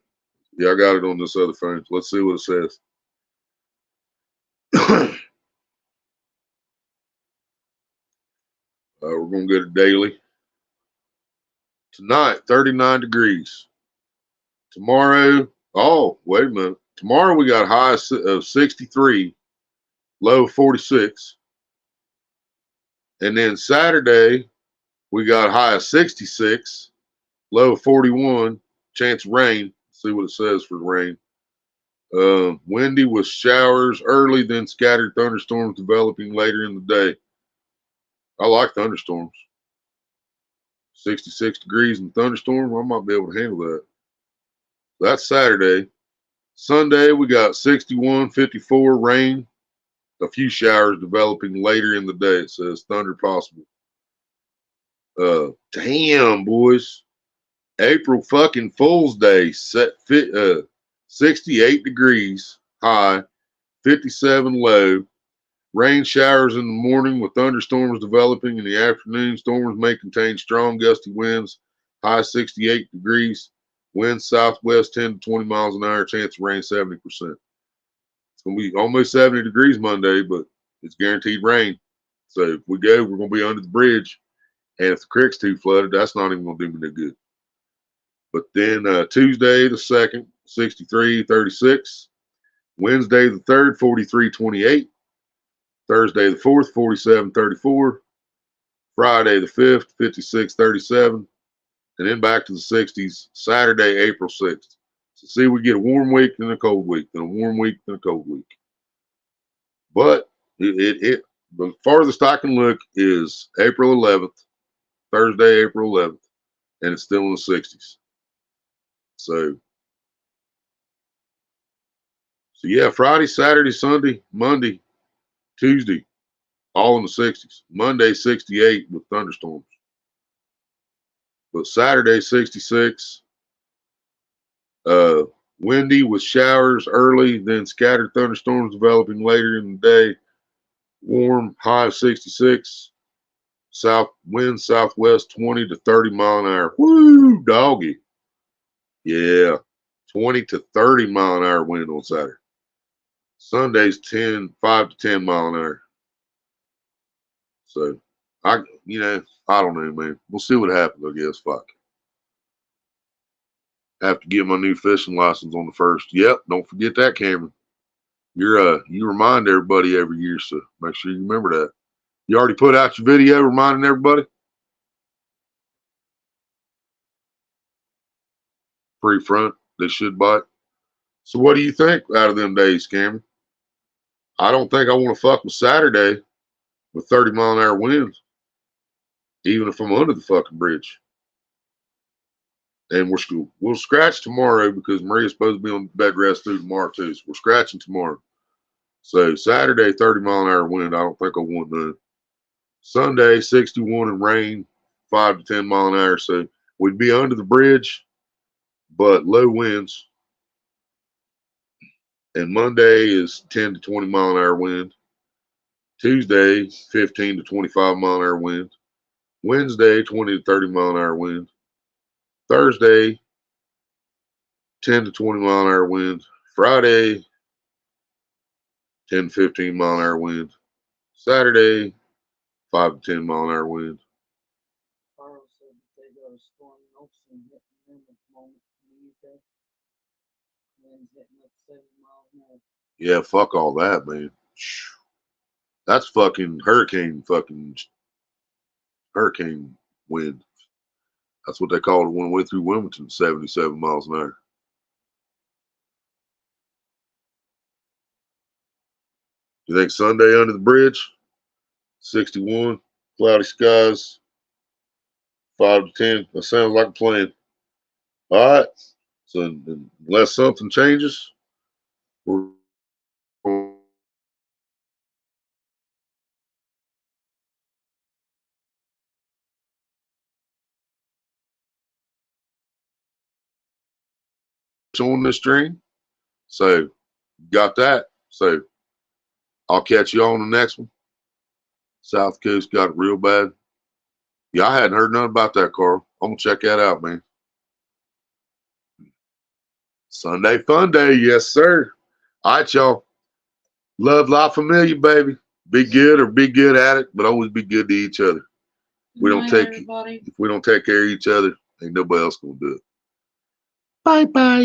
Yeah, I got it on this other phone. Let's see what it says. We're gonna go to daily. Tonight, 39 degrees. Tomorrow, oh, wait a minute. Tomorrow we got high of 63, low of 46. And then Saturday, we got high of 66, low of 41, chance of rain. See what it says for the rain. Windy with showers early, then scattered thunderstorms developing later in the day. I like thunderstorms. 66 degrees and thunderstorm, I might be able to handle that. That's Saturday. Sunday, we got 61, 54, rain, a few showers developing later in the day. It says thunder possible. Damn, boys. April fucking Fool's Day, 68 degrees high, 57 low. Rain showers in the morning with thunderstorms developing in the afternoon. Storms may contain strong gusty winds, high 68 degrees. Winds southwest 10 to 20 miles an hour. Chance of rain 70%. It's going to be almost 70 degrees Monday, but it's guaranteed rain. So if we go, we're going to be under the bridge. And if the creek's too flooded, that's not even going to do me no good. But then Tuesday the 2nd, 63, 36. Wednesday the 3rd, 43, 28. Thursday the 4th, 47, 34. Friday the 5th, 56, 37. And then back to the 60s, Saturday, April 6th. So see, we get a warm week and a cold week, then a warm week and a cold week. But the farthest I can look is April 11th, Thursday, April 11th, and it's still in the 60s. So yeah, Friday, Saturday, Sunday, Monday, Tuesday, all in the 60s. Monday, 68 with thunderstorms. But Saturday, 66. Windy with showers early, then scattered thunderstorms developing later in the day. Warm, high of 66. South wind southwest 20 to 30 mile an hour. Woo, doggy. Yeah, 20 to 30 mile an hour wind on Saturday. Sunday's 5 to 10 mile an hour. So I don't know, man. We'll see what happens, I guess. Fuck. Have to get my new fishing license on the 1st. Yep, don't forget that, Cameron. You remind everybody every year, so make sure you remember that. You already put out your video reminding everybody? Pre-front, they should bite. So what do you think out of them days, Cameron? I don't think I want to fuck with Saturday with 30 mile an hour winds, even if I'm under the fucking bridge. And we'll scratch tomorrow because Maria's supposed to be on bed rest through tomorrow too. So we're scratching tomorrow. So Saturday, 30 mile an hour wind. I don't think I want none. Sunday, 61 and rain, 5 to 10 mile an hour. So we'd be under the bridge, but low winds. And Monday is 10 to 20 mile an hour wind. Tuesday, 15 to 25 mile an hour wind. Wednesday, 20 to 30 mile an hour wind. Thursday, 10 to 20 mile an hour wind. Friday, 10 to 15 mile an hour wind. Saturday, 5 to 10 mile an hour wind. Carl said that they got a storm Nelson hitting them at the moment in the UK. Winds hitting up 7 miles an hour. Yeah, fuck all that, man. That's fucking hurricane wind. That's what they called it when it went through Wilmington, 77 miles an hour. You think Sunday under the bridge? 61, cloudy skies, 5 to 10. That sounds like a plan. All right. So unless something changes, we're on this stream. So got that. So I'll catch you on the next one. South Coast got it real bad. Yeah, I hadn't heard nothing about that, Carl. I'm gonna check that out, man. Sunday fun day, yes, sir. All right, y'all. Love La Familia, baby. Be good or be good at it, but always be good to each other. If we don't take care of each other, ain't nobody else gonna do it. Bye bye.